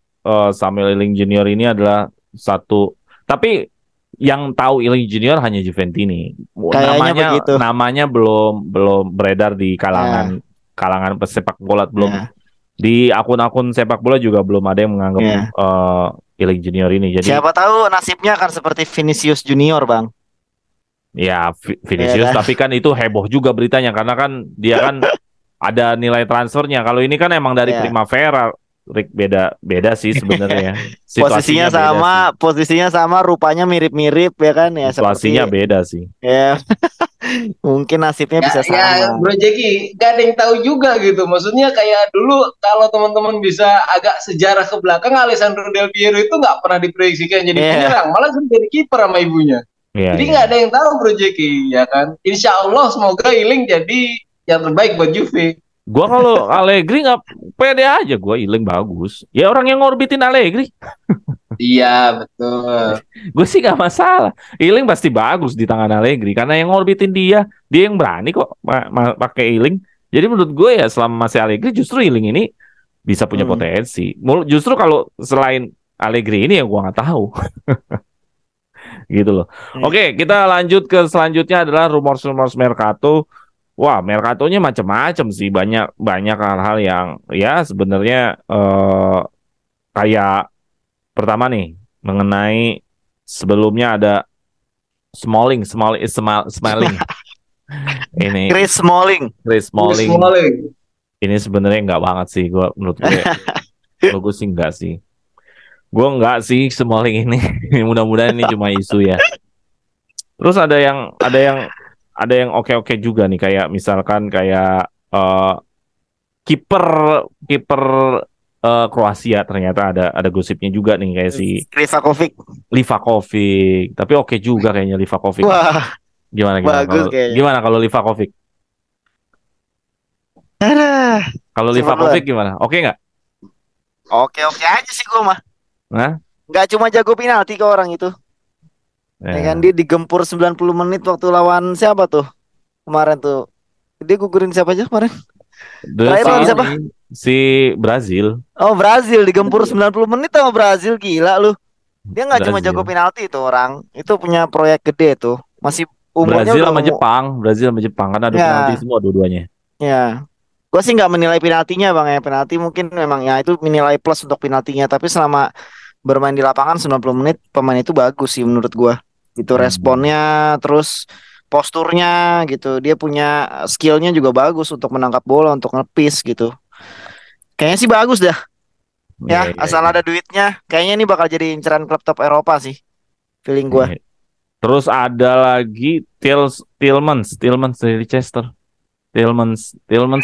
Samuel Iling Junior ini adalah satu. Tapi yang tahu Iling Junior hanya Juventini. Namanya belum beredar di kalangan pesepak bola, belum di akun-akun sepak bola juga belum ada yang menganggap Iling Junior ini. Jadi siapa tahu nasibnya akan seperti Vinicius Junior, Bang. Ya, Vinicius, tapi kan itu heboh juga beritanya karena kan dia kan ada nilai transfernya. Kalau ini kan emang dari Primavera, Rick, beda sih sebenarnya. Posisinya sama, rupanya mirip-mirip ya kan ya. Situasinya beda sih. Ya. Mungkin nasibnya bisa sama. Ya, Bro Jeki, gak ada yang tahu juga gitu. Maksudnya kayak dulu kalau teman-teman bisa agak sejarah ke belakang, Alessandro Del Piero itu nggak pernah diprediksikan jadi penyerang, malah jadi kiper sama ibunya. Jadi nggak ada yang tahu Bro Jeki, ya kan? Insya Allah semoga Iling jadi yang terbaik buat Juve. Gua kalau Allegri nggak pede aja, gua Iling bagus. Ya orang yang ngorbitin Allegri. Iya betul. Gue sih nggak masalah. Iling pasti bagus di tangan Allegri karena yang ngorbitin dia yang berani kok pakai Iling. Jadi menurut gue ya selama masih Allegri justru Iling ini bisa punya potensi. Justru kalau selain Allegri ini ya gue nggak tahu. Gitu loh. Oke, kita lanjut ke selanjutnya adalah rumor-rumor Mercato. Wah, Mercatonya macam-macam sih, banyak hal-hal yang ya sebenarnya kayak pertama nih mengenai sebelumnya ada Smalling. Ini Chris Smalling. Ini sebenarnya nggak banget sih menurut gue sih nggak sih. Gue nggak sih Smalling ini. Mudah-mudahan ini cuma isu ya. Terus ada yang oke juga nih, kayak misalkan kayak kiper Kroasia ternyata ada gosipnya juga nih kayak si Livakovic. Tapi oke juga kayaknya Livakovic. Wah. Gimana kalau Livakovic? Kalau Livakovic gimana? Oke nggak? Oke aja sih gue mah. Nah? Nggak cuma jago penalti ke orang itu. Ya kan dia digempur 90 menit waktu lawan siapa tuh? Kemarin tuh. Dia gugurin siapa aja kemarin? Siapa? Si Brazil. Oh, Brazil digempur 90 menit sama Brazil, gila lu. Dia nggak cuma jago penalti itu orang. Itu punya proyek gede tuh. Masih umurnya Brazil sama Jepang kan ada penalti semua dua-duanya. Ya. Gue sih nggak menilai penaltinya Bang ya. Penalti mungkin memang ya itu menilai plus untuk penaltinya, tapi selama bermain di lapangan 90 menit pemain itu bagus sih menurut gue. Itu responnya, terus posturnya gitu. Dia punya skillnya juga bagus untuk menangkap bola, untuk ngepis gitu. Kayaknya sih bagus dah. Ya, asal ada duitnya. Kayaknya ini bakal jadi inceran klub top Eropa sih. Feeling gue. Terus ada lagi Tillmans dari Leicester. Tillmans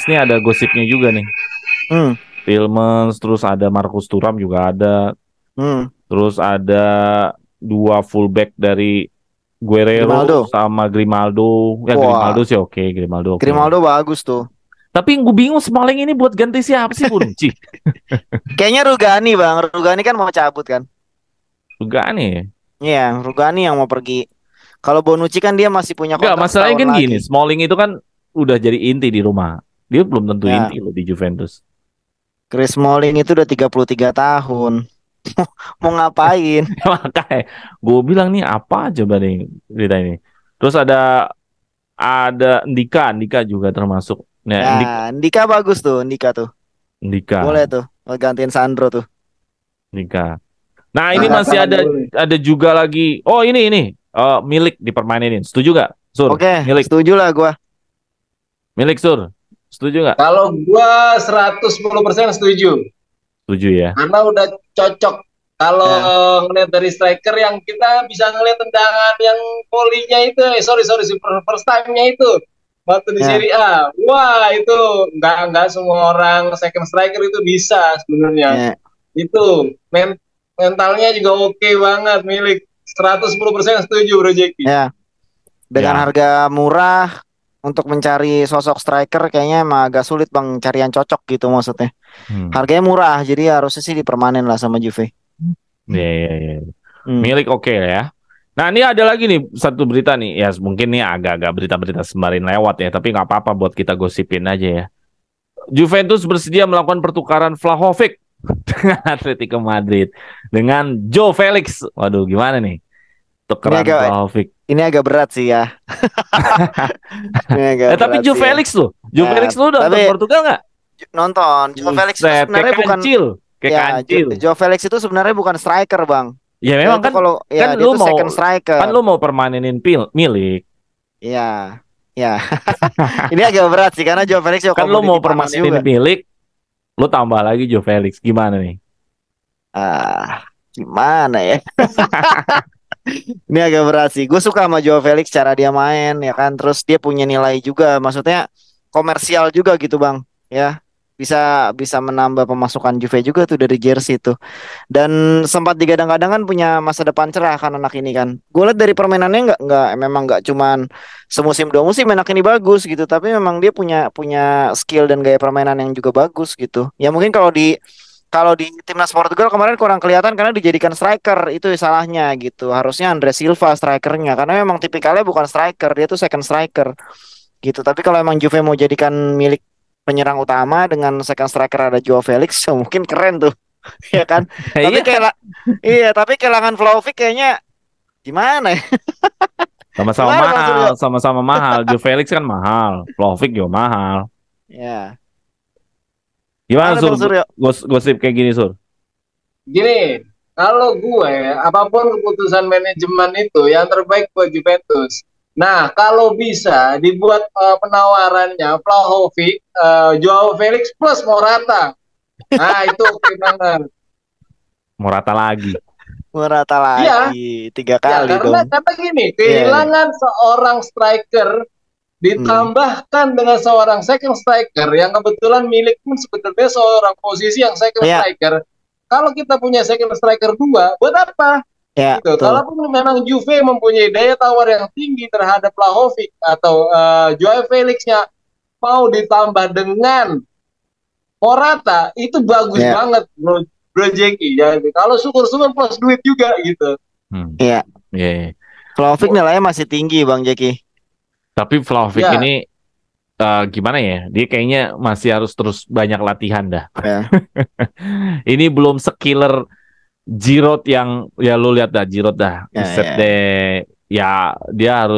nih ada gosipnya juga nih. Tillmans, terus ada Marcus Thuram juga ada. Terus ada 2 fullback dari Guerrero sama Grimaldo. Ya Grimaldo sih oke. Grimaldo bagus tuh. Tapi gue bingung Smalling ini buat ganti siapa sih Bonucci? Kayaknya Rugani bang. Rugani kan mau cabut kan? Rugani. Iya, Rugani yang mau pergi. Kalau Bonucci kan dia masih punya kontrak. Masalahnya kan gini, Smalling itu kan udah jadi inti di rumah. Dia belum tentu inti loh di Juventus. Chris Smalling itu udah 33 tahun. Mau ngapain? Makanya gue bilang nih apa coba nih cerita ini. Terus ada Ndika juga termasuk. Nah, Ndika bagus tuh, Ndika tuh. Ndika. Boleh tuh, gantiin Sandro tuh. Ndika. Nah, ini masih ada juga lagi. Oh, ini. Milik dipermainin. Setuju gak, Sur? Oke, Milik. setuju lah gue. Milik, Sur. Setuju gak? Kalau gue 110% setuju. Setuju ya. Karena udah cocok. Kalau ngeliat dari striker yang kita bisa ngeliat tendangan yang polinya itu, first time-nya itu waktu di Serie A. Wah, itu nggak semua orang second striker itu bisa sebenarnya. Itu mentalnya juga oke banget, Milik. 110% setuju Bro Jeki. Ya. Dengan harga murah untuk mencari sosok striker kayaknya emang agak sulit bang, cari yang cocok gitu maksudnya. Harganya murah, jadi harusnya sih dipermanen lah sama Juve. Iya. Milik oke ya. Nah ini ada lagi nih satu berita nih, ya mungkin nih agak-agak berita-berita semarin lewat ya, tapi nggak apa-apa buat kita gosipin aja ya. Juventus bersedia melakukan pertukaran Vlahovic dengan Atletico Madrid dengan Joe Felix. Waduh, gimana nih? Tukeran Vlahovic. Ini agak berat sih ya. Tapi Joe Felix loh. Joe Felix lu udah nonton Portugal nggak? Nonton. Joe Felix itu sebenarnya bukan kancil. Joe Felix itu sebenarnya bukan striker, Bang. Ya memang kan kalau kan lu mau second striker. Kan lu mau permanenin Milik. Iya. Ya. Ini agak berat sih karena Joe Felix kan lu mau permanenin Milik, lu tambah lagi Joe Felix. Gimana nih? Gimana ya? Ini agak berat sih. Gue suka sama Joe Felix cara dia main ya kan. Terus dia punya nilai juga. Maksudnya komersial juga gitu bang. Ya bisa menambah pemasukan Juve juga tuh dari jersey itu. Dan sempat digadang-gadang kan punya masa depan cerah kan anak ini kan. Gue lihat dari permainannya memang nggak cuman semusim 2 musim anak ini bagus gitu. Tapi memang dia punya skill dan gaya permainan yang juga bagus gitu. Ya mungkin kalau di timnas Portugal kemarin kurang kelihatan karena dijadikan striker, itu salahnya gitu. Harusnya Andre Silva strikernya karena memang tipikalnya bukan striker, dia tuh second striker gitu. Tapi kalau emang Juve mau jadikan milik penyerang utama dengan second striker ada Joao Felix, mungkin keren tuh. Ya kan? Tapi kehilangan Vlahovic kayaknya gimana ya? Sama-sama mahal. Joao Felix kan mahal, Vlahovic juga mahal. Ya. Gimana Sur? Gosip kayak gini Sur? Gini, kalau gue apapun keputusan manajemen itu yang terbaik buat Juventus. Nah, kalau bisa dibuat penawarannya Vlahovic, Joao Felix plus Morata. Nah, itu oke banget. Morata lagi. Iya. 3 kali dong. Karena gini, kehilangan seorang striker ditambahkan dengan seorang second striker yang kebetulan milik pun sebetulnya seorang posisi yang second striker. Kalau kita punya second striker 2, buat apa? Gitu. Kalaupun memang Juve mempunyai daya tawar yang tinggi terhadap Vlahovic atau Joao Felix-nya mau ditambah dengan Morata, itu bagus banget Bro Jeki. Jadi kalau syukur-syukur plus duit juga gitu. Iya. Vlahovic nilainya masih tinggi Bang Jeki. Tapi Vlahovic ini gimana ya? Dia kayaknya masih harus terus banyak latihan dah. Ini belum sekiller Giroud yang ya lu lihat dah Giroud dah. Ya dia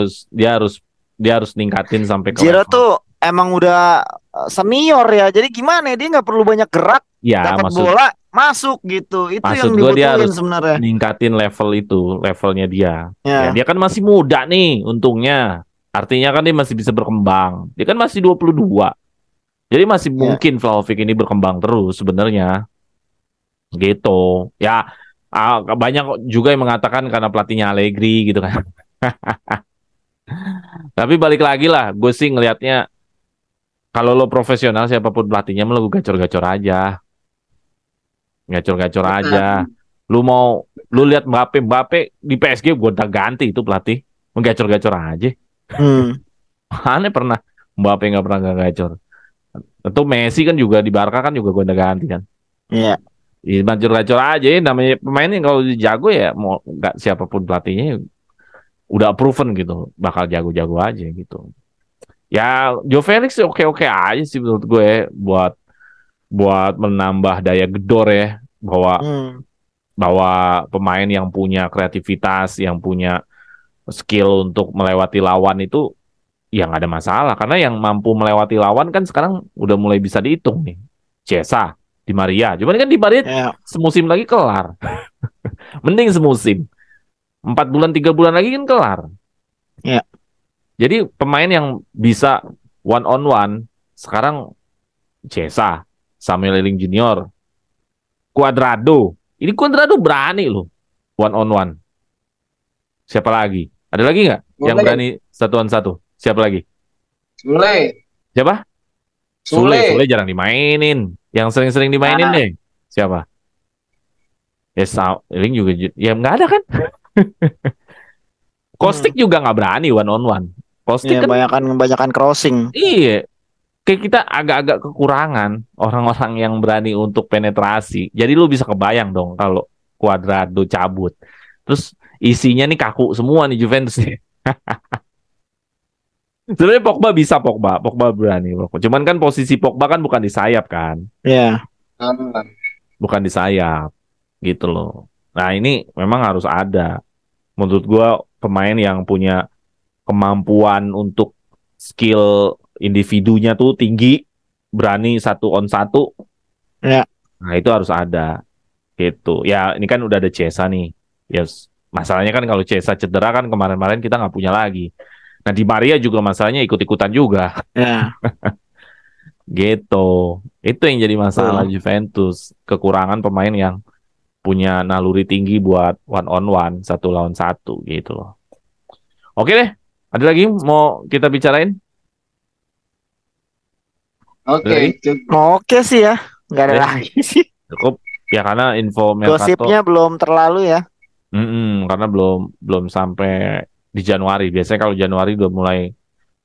harus ningkatin sampai ke Giroud tuh emang udah senior ya. Jadi gimana ya? Dia nggak perlu banyak gerak. Dapat bola masuk gitu. Itu yang dibutuhin sebenarnya. Ningkatin levelnya dia. Ya, dia kan masih muda nih untungnya. Artinya kan dia masih bisa berkembang. Dia kan masih 22. Jadi masih mungkin Vlahovic ini berkembang terus sebenarnya. Gitu. Ya, banyak juga yang mengatakan karena pelatihnya Allegri gitu kan. Tapi balik lagi lah, gue sih ngelihatnya kalau lo profesional siapapun pelatihnya, lo gacor-gacor aja, gacor-gacor aja. Lu lihat Mbappe di PSG gue udah ganti itu pelatih, menggacor-gacor aja. Aneh pernah Mbappe nggak pernah nggak gacor. Tentu Messi kan juga di Barca kan juga gue udah ganti kan. Iya. Gacor-gacor aja, namanya pemain yang kalau jago ya mau nggak siapapun pelatihnya udah proven gitu, bakal jago-jago aja gitu. Ya, Joe Felix sih oke-oke aja sih menurut gue buat buat menambah daya gedor ya, bahwa pemain yang punya kreativitas, yang punya skill untuk melewati lawan itu ya nggak ada masalah, karena yang mampu melewati lawan kan sekarang udah mulai bisa dihitung nih. Cesa, Di Maria. Cuman kan Di Maria semusim lagi kelar. Mending semusim. 4 bulan 3 bulan lagi kan kelar. Ya. Jadi pemain yang bisa one on one sekarang Cesa, Samuel Eling Junior, Cuadrado. Ini Cuadrado berani loh one on one. Siapa lagi? Ada lagi nggak yang berani satu on satu? Siapa lagi? Sule. Siapa? Sule jarang dimainin. Yang sering-sering dimainin deh. Siapa? Ya Eling juga ya nggak ada kan? Kostik juga nggak berani one on one. Kostik kan banyakan crossing. Iya. Kayak kita agak-agak kekurangan orang-orang yang berani untuk penetrasi. Jadi lu bisa kebayang dong kalau Cuadrado cabut. Terus isinya nih kaku semua nih Juventus nih. Sebenarnya Pogba berani. Cuman kan posisi Pogba kan bukan di sayap kan? Iya. Bukan di sayap. Gitu loh. Nah ini memang harus ada. Menurut gua pemain yang punya kemampuan untuk skill individunya tuh tinggi, berani 1-on-1. Ya. Nah itu harus ada. Gitu. Ya ini kan udah ada Cesa nih. Yes. Masalahnya kan kalau Cesa cedera kan kemarin-kemarin kita nggak punya lagi. Nah Di Maria juga masalahnya ikut-ikutan juga. Ya. Gitu. Itu yang jadi masalah Juventus. Kekurangan pemain yang punya naluri tinggi buat one on one, 1-lawan-1 gitu loh. Oke deh. Ada lagi mau kita bicarain? Oke sih ya. Nggak ada lagi sih. Cukup. Ya karena info Mercato gosipnya belum terlalu ya. Karena belum sampai di Januari. Biasanya kalau Januari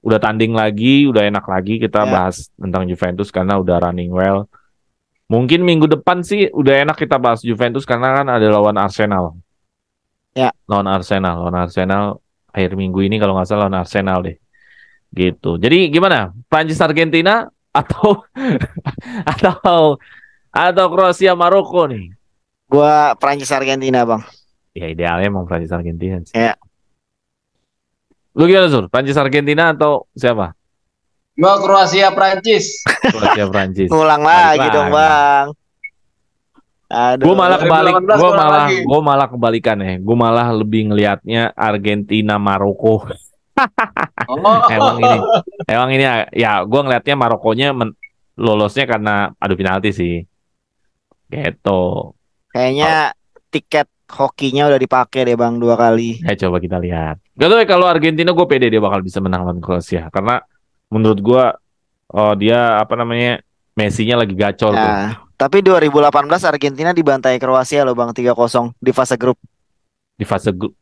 udah tanding lagi, udah enak lagi kita bahas tentang Juventus karena udah running well. Mungkin minggu depan sih udah enak kita bahas Juventus karena kan ada lawan Arsenal. Ya. Lawan Arsenal akhir minggu ini kalau nggak salah lawan Arsenal deh. Gitu. Jadi gimana? Prancis Argentina atau Kroasia Maroko nih? Gua Prancis Argentina, Bang. Ya idealnya emang Prancis Argentina sih. Ya. Lu gimana Sur? Prancis Argentina atau siapa? Gua Kroasia Prancis. Kroasia Prancis. Ngulang lagi dong, Bang. Aduh. Gue malah kebalikan ya. Gue malah lebih ngelihatnya Argentina Maroko. Emang ini ya gue ngelihatnya Marokonya lolosnya karena adu penalti sih. Gitu. Kayaknya tiket hokinya udah dipakai deh Bang 2 kali. Ya coba kita lihat. Gak tau ya kalau Argentina gue pede dia bakal bisa menang lawan Kroasia karena menurut gue dia Messi-nya lagi gacor tuh. Tapi 2018 Argentina dibantai Kroasia loh Bang 3-0 di fase grup. Di fase grup.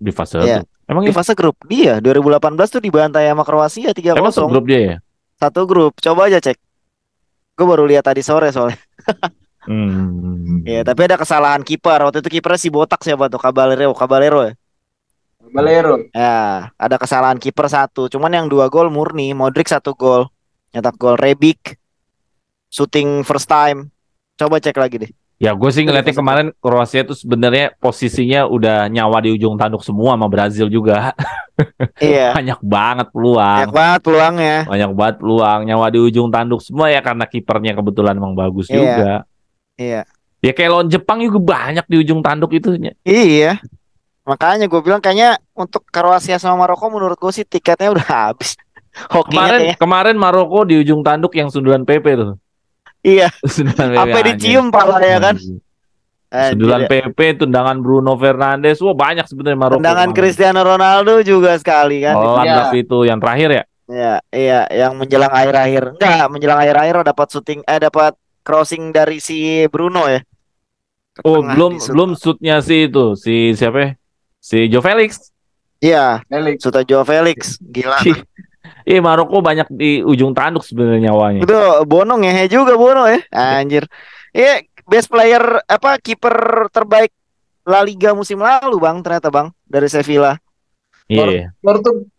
Emang di fase grup dia 2018 tuh dibantai sama Kroasia 3-0. Emang satu grup dia ya? Satu grup. Coba aja cek. Gue baru lihat tadi sore soalnya. Ya, tapi ada kesalahan kiper. Waktu itu kipernya si botak siapa tuh? Caballero ya? Ya, ada kesalahan kiper 1. Cuman yang 2 gol murni. Modric 1 gol. Nyetak gol. Rebic shooting first time. Coba cek lagi deh. Ya gue sih ngeliatnya kemarin Kroasia itu sebenarnya posisinya udah nyawa di ujung tanduk semua sama Brazil juga. Iya. Banyak banget peluang. Banyak banget peluang. Nyawa di ujung tanduk semua ya karena kipernya kebetulan emang bagus juga. Iya. Ya kayak lawan Jepang juga banyak di ujung tanduk itu. Iya. Makanya gue bilang kayaknya untuk Kroasia sama Maroko menurut gue sih tiketnya udah habis. Kemarin Maroko di ujung tanduk yang sundulan PP tuh. Iya. Sampai dicium pala ya kan. Sundulan PP, tendangan Bruno Fernandes, wah banyak sebenarnya Maroko. Tendangan Cristiano Ronaldo juga sekali kan. Pelan tapi itu yang terakhir ya. Ya, iya, yang menjelang akhir-akhir. Enggak, menjelang akhir-akhir dapat shooting, dapat crossing dari si Bruno ya. Oh, belum shootnya si itu, si siapa ya? Si Joe Felix. Iya, shootnya Joe Felix, gila. Maroko banyak di ujung tanduk sebenarnya nyawanya. Itu Bono ngehe juga Bono ya, anjir. Iya, best player kiper terbaik La Liga musim lalu Bang, ternyata Bang, dari Sevilla. Iya.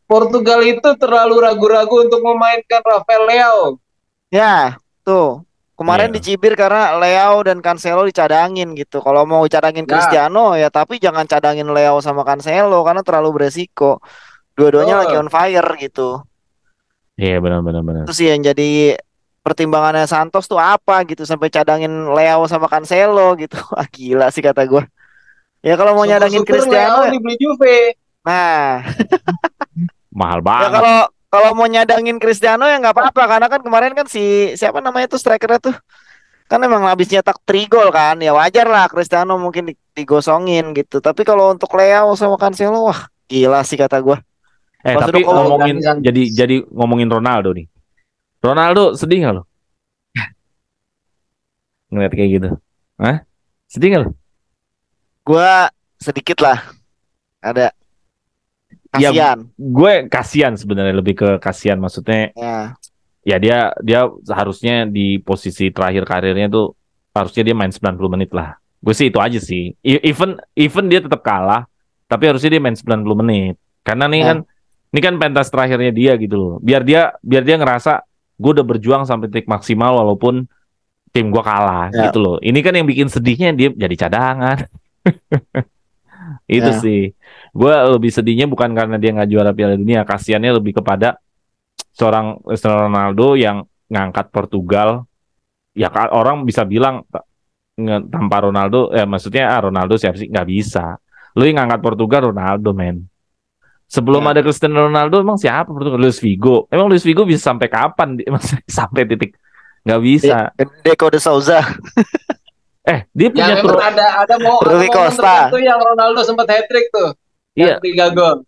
Portugal itu terlalu ragu-ragu untuk memainkan Rafael Leao. Ya, tuh. Kemarin dicibir karena Leao dan Cancelo dicadangin gitu. Kalau mau cadangin Cristiano ya, tapi jangan cadangin Leao sama Cancelo karena terlalu beresiko. Dua-duanya lagi on fire gitu. Iya, benar. Terus yang jadi pertimbangannya Santos tuh apa gitu sampai cadangin Leao sama Cancelo gitu. Ah, gila sih kata gue. Ya kalau mau nyadangin Cristiano Leao dibeli Juve. Nah, mahal banget. Ya kalau mau nyadangin Cristiano ya nggak apa-apa karena kan kemarin kan si siapa namanya tuh strikernya tuh kan emang habis nyetak 3 gol kan, ya wajar lah Cristiano mungkin digosongin gitu. Tapi kalau untuk Leao sama Cancelo, wah gila sih kata gue. Tapi ngomongin jadi ngomongin Ronaldo nih. Ronaldo sedih nggak lo? Ngeliat kayak gitu. Hah? Sedih nggak lo? Gue sedikit lah. Ada. Kasian. Ya, gue kasihan sebenarnya, lebih ke kasihan maksudnya. Ya dia harusnya di posisi terakhir karirnya tuh harusnya dia main 90 menit lah. Gue sih itu aja sih. Even dia tetap kalah, tapi harusnya dia main 90 menit. Karena ini kan pentas terakhirnya dia gitu loh. Biar dia ngerasa gue udah berjuang sampai titik maksimal walaupun tim gue kalah gitu loh. Ini kan yang bikin sedihnya dia jadi cadangan. Itu sih. Gue lebih sedihnya bukan karena dia nggak juara Piala Dunia, kasiannya lebih kepada seorang Cristiano Ronaldo yang ngangkat Portugal. Ya orang bisa bilang tanpa Ronaldo, maksudnya Ronaldo siapa sih, nggak bisa. Lu yang ngangkat Portugal Ronaldo, men. Sebelum ada Cristiano Ronaldo emang siapa Portugal? Luis Figo. Emang Luis Figo bisa sampai kapan? Sampai titik nggak bisa. Deco de Souza. Dia punya ada Rui Costa itu yang Ronaldo sempat hat-trick tuh. Iya. 3 gol.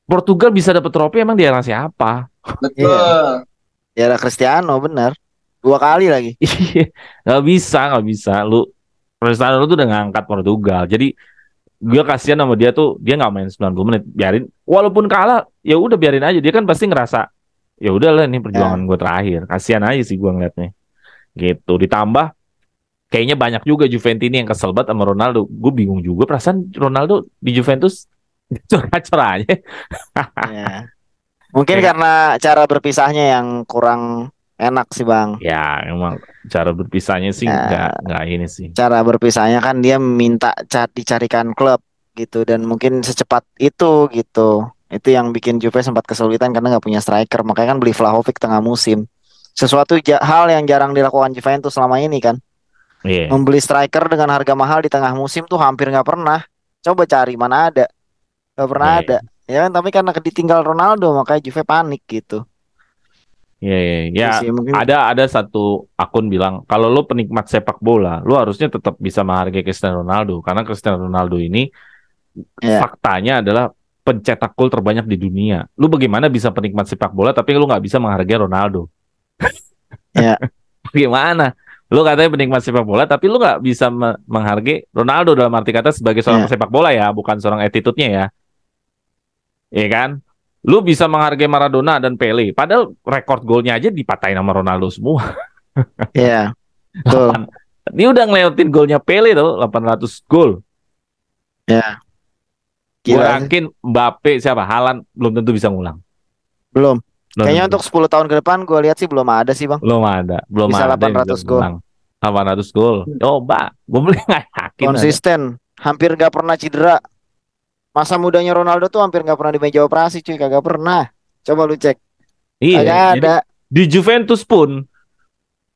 Portugal bisa dapat trofi emang dia siapa? Betul. Ya Cristiano benar. 2 kali lagi. nggak bisa. Lu Cristiano tuh udah ngangkat Portugal. Jadi gue kasihan sama dia tuh, dia nggak main 90 menit. Biarin, walaupun kalah, ya udah biarin aja. Dia kan pasti ngerasa, ya udahlah ini perjuangan gue terakhir. Kasihan aja sih gue ngeliatnya. Gitu. Ditambah kayaknya banyak juga Juventini yang kesel banget sama Ronaldo. Gue bingung juga, perasaan Ronaldo di Juventus curhat aja. Mungkin karena cara berpisahnya yang kurang enak sih Bang. Ya emang cara berpisahnya sih nggak ini sih. Cara berpisahnya kan dia minta dicarikan klub gitu dan mungkin secepat itu gitu. Itu yang bikin Juve sempat kesulitan karena nggak punya striker. Makanya kan beli Vlahovic tengah musim. Sesuatu hal yang jarang dilakukan Juventus selama ini kan. Membeli striker dengan harga mahal di tengah musim tuh hampir nggak pernah. Coba cari mana ada. Gak pernah ada. Ya kan, tapi karena ditinggal Ronaldo makanya Juve panik gitu. Ya, ada satu akun bilang kalau lo penikmat sepak bola, lo harusnya tetap bisa menghargai Cristiano Ronaldo karena Cristiano Ronaldo ini faktanya adalah pencetak gol terbanyak di dunia. Lo bagaimana bisa penikmat sepak bola tapi lo nggak bisa menghargai Ronaldo? Bagaimana? Lo katanya penikmat sepak bola tapi lo nggak bisa menghargai Ronaldo dalam arti kata sebagai seorang sepak bola ya, bukan seorang attitude-nya ya. Iya kan? Lu bisa menghargai Maradona dan Pele. Padahal rekor golnya aja dipatahin sama Ronaldo semua. Iya. Betul. Ini udah ngelewatin golnya Pele tuh, 800 gol. Ya. Gue yakin Mbappe siapa? Haaland belum tentu bisa ngulang. Belum. Kayaknya untuk 10 tahun ke depan gue lihat sih belum ada sih Bang. Belum ada. Bisa 800 gol. 800 gol. Coba. Gue beli nggak yakin. Konsisten. Hampir nggak pernah cedera. Masa mudanya Ronaldo tuh hampir nggak pernah di meja operasi cuy, kagak pernah. Coba lu cek. Iya. Kagak ada. Di Juventus pun,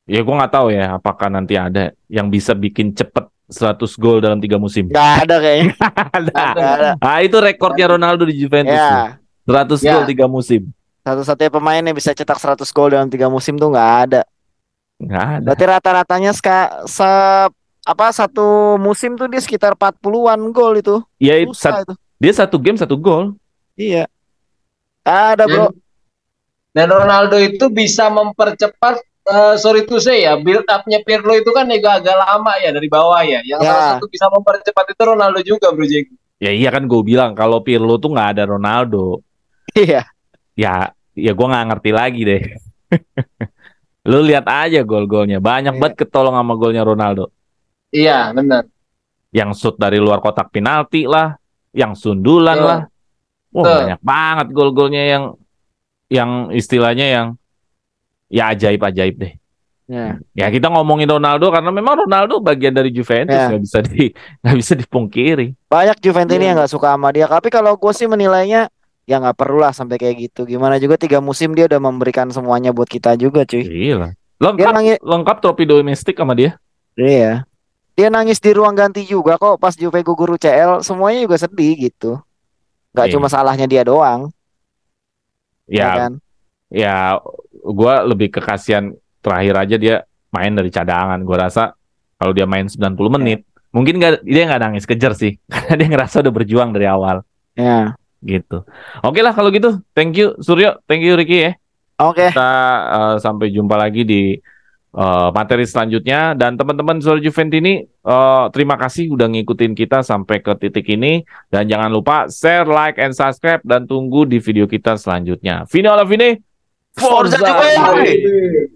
ya gue nggak tahu ya apakah nanti ada yang bisa bikin cepet 100 gol dalam 3 musim. Gak ada kayaknya. ada. Nah, itu rekornya Ronaldo di Juventus. Ya. 100 gol 3 musim. Satu-satunya pemain yang bisa cetak 100 gol dalam 3 musim tuh nggak ada. Nggak ada. Berarti rata-ratanya satu musim tuh dia sekitar 40-an gol itu. Ya, Susah itu. dia satu game 1 gol. Iya. Ada bro. Dan Ronaldo itu bisa mempercepat, sorry to say ya, build up-nya Pirlo itu kan agak lama ya dari bawah ya. Yang salah satu bisa mempercepat itu Ronaldo juga bro Jeng. Ya iya kan gue bilang kalau Pirlo tuh nggak ada Ronaldo. Iya. Ya gue nggak ngerti lagi deh. Lu lihat aja gol-golnya, banyak banget ketolong sama golnya Ronaldo. Iya benar. Yang shoot dari luar kotak penalti lah, yang sundulan lah. Banyak banget gol-golnya yang istilahnya yang ya ajaib-ajaib deh. Ya kita ngomongin Ronaldo karena memang Ronaldo bagian dari Juventus, nggak bisa dipungkiri. Banyak Juventus ini yang nggak suka sama dia. Tapi kalau gue sih menilainya ya nggak perlu lah sampai kayak gitu. Gimana juga 3 musim dia udah memberikan semuanya buat kita juga cuy. Iya. Lengkap trofi domestik sama dia. Iya. Dia nangis di ruang ganti juga kok pas Juve gugur UCL, semuanya juga sedih gitu. Gak cuma salahnya dia doang. Ya kan? Ya gue lebih ke kasihan terakhir aja dia main dari cadangan. Gue rasa kalau dia main 90 menit mungkin dia nggak nangis kejer sih. Karena dia ngerasa udah berjuang dari awal. Ya. Gitu. Oke lah kalau gitu. Thank you Suryo, thank you Ricky ya. Oke. Kita sampai jumpa lagi di materi selanjutnya. Dan teman-teman Suara Juventus ini terima kasih udah ngikutin kita sampai ke titik ini. Dan jangan lupa share, like, and subscribe. Dan tunggu di video kita selanjutnya. Fine alla fine, Forza Juve!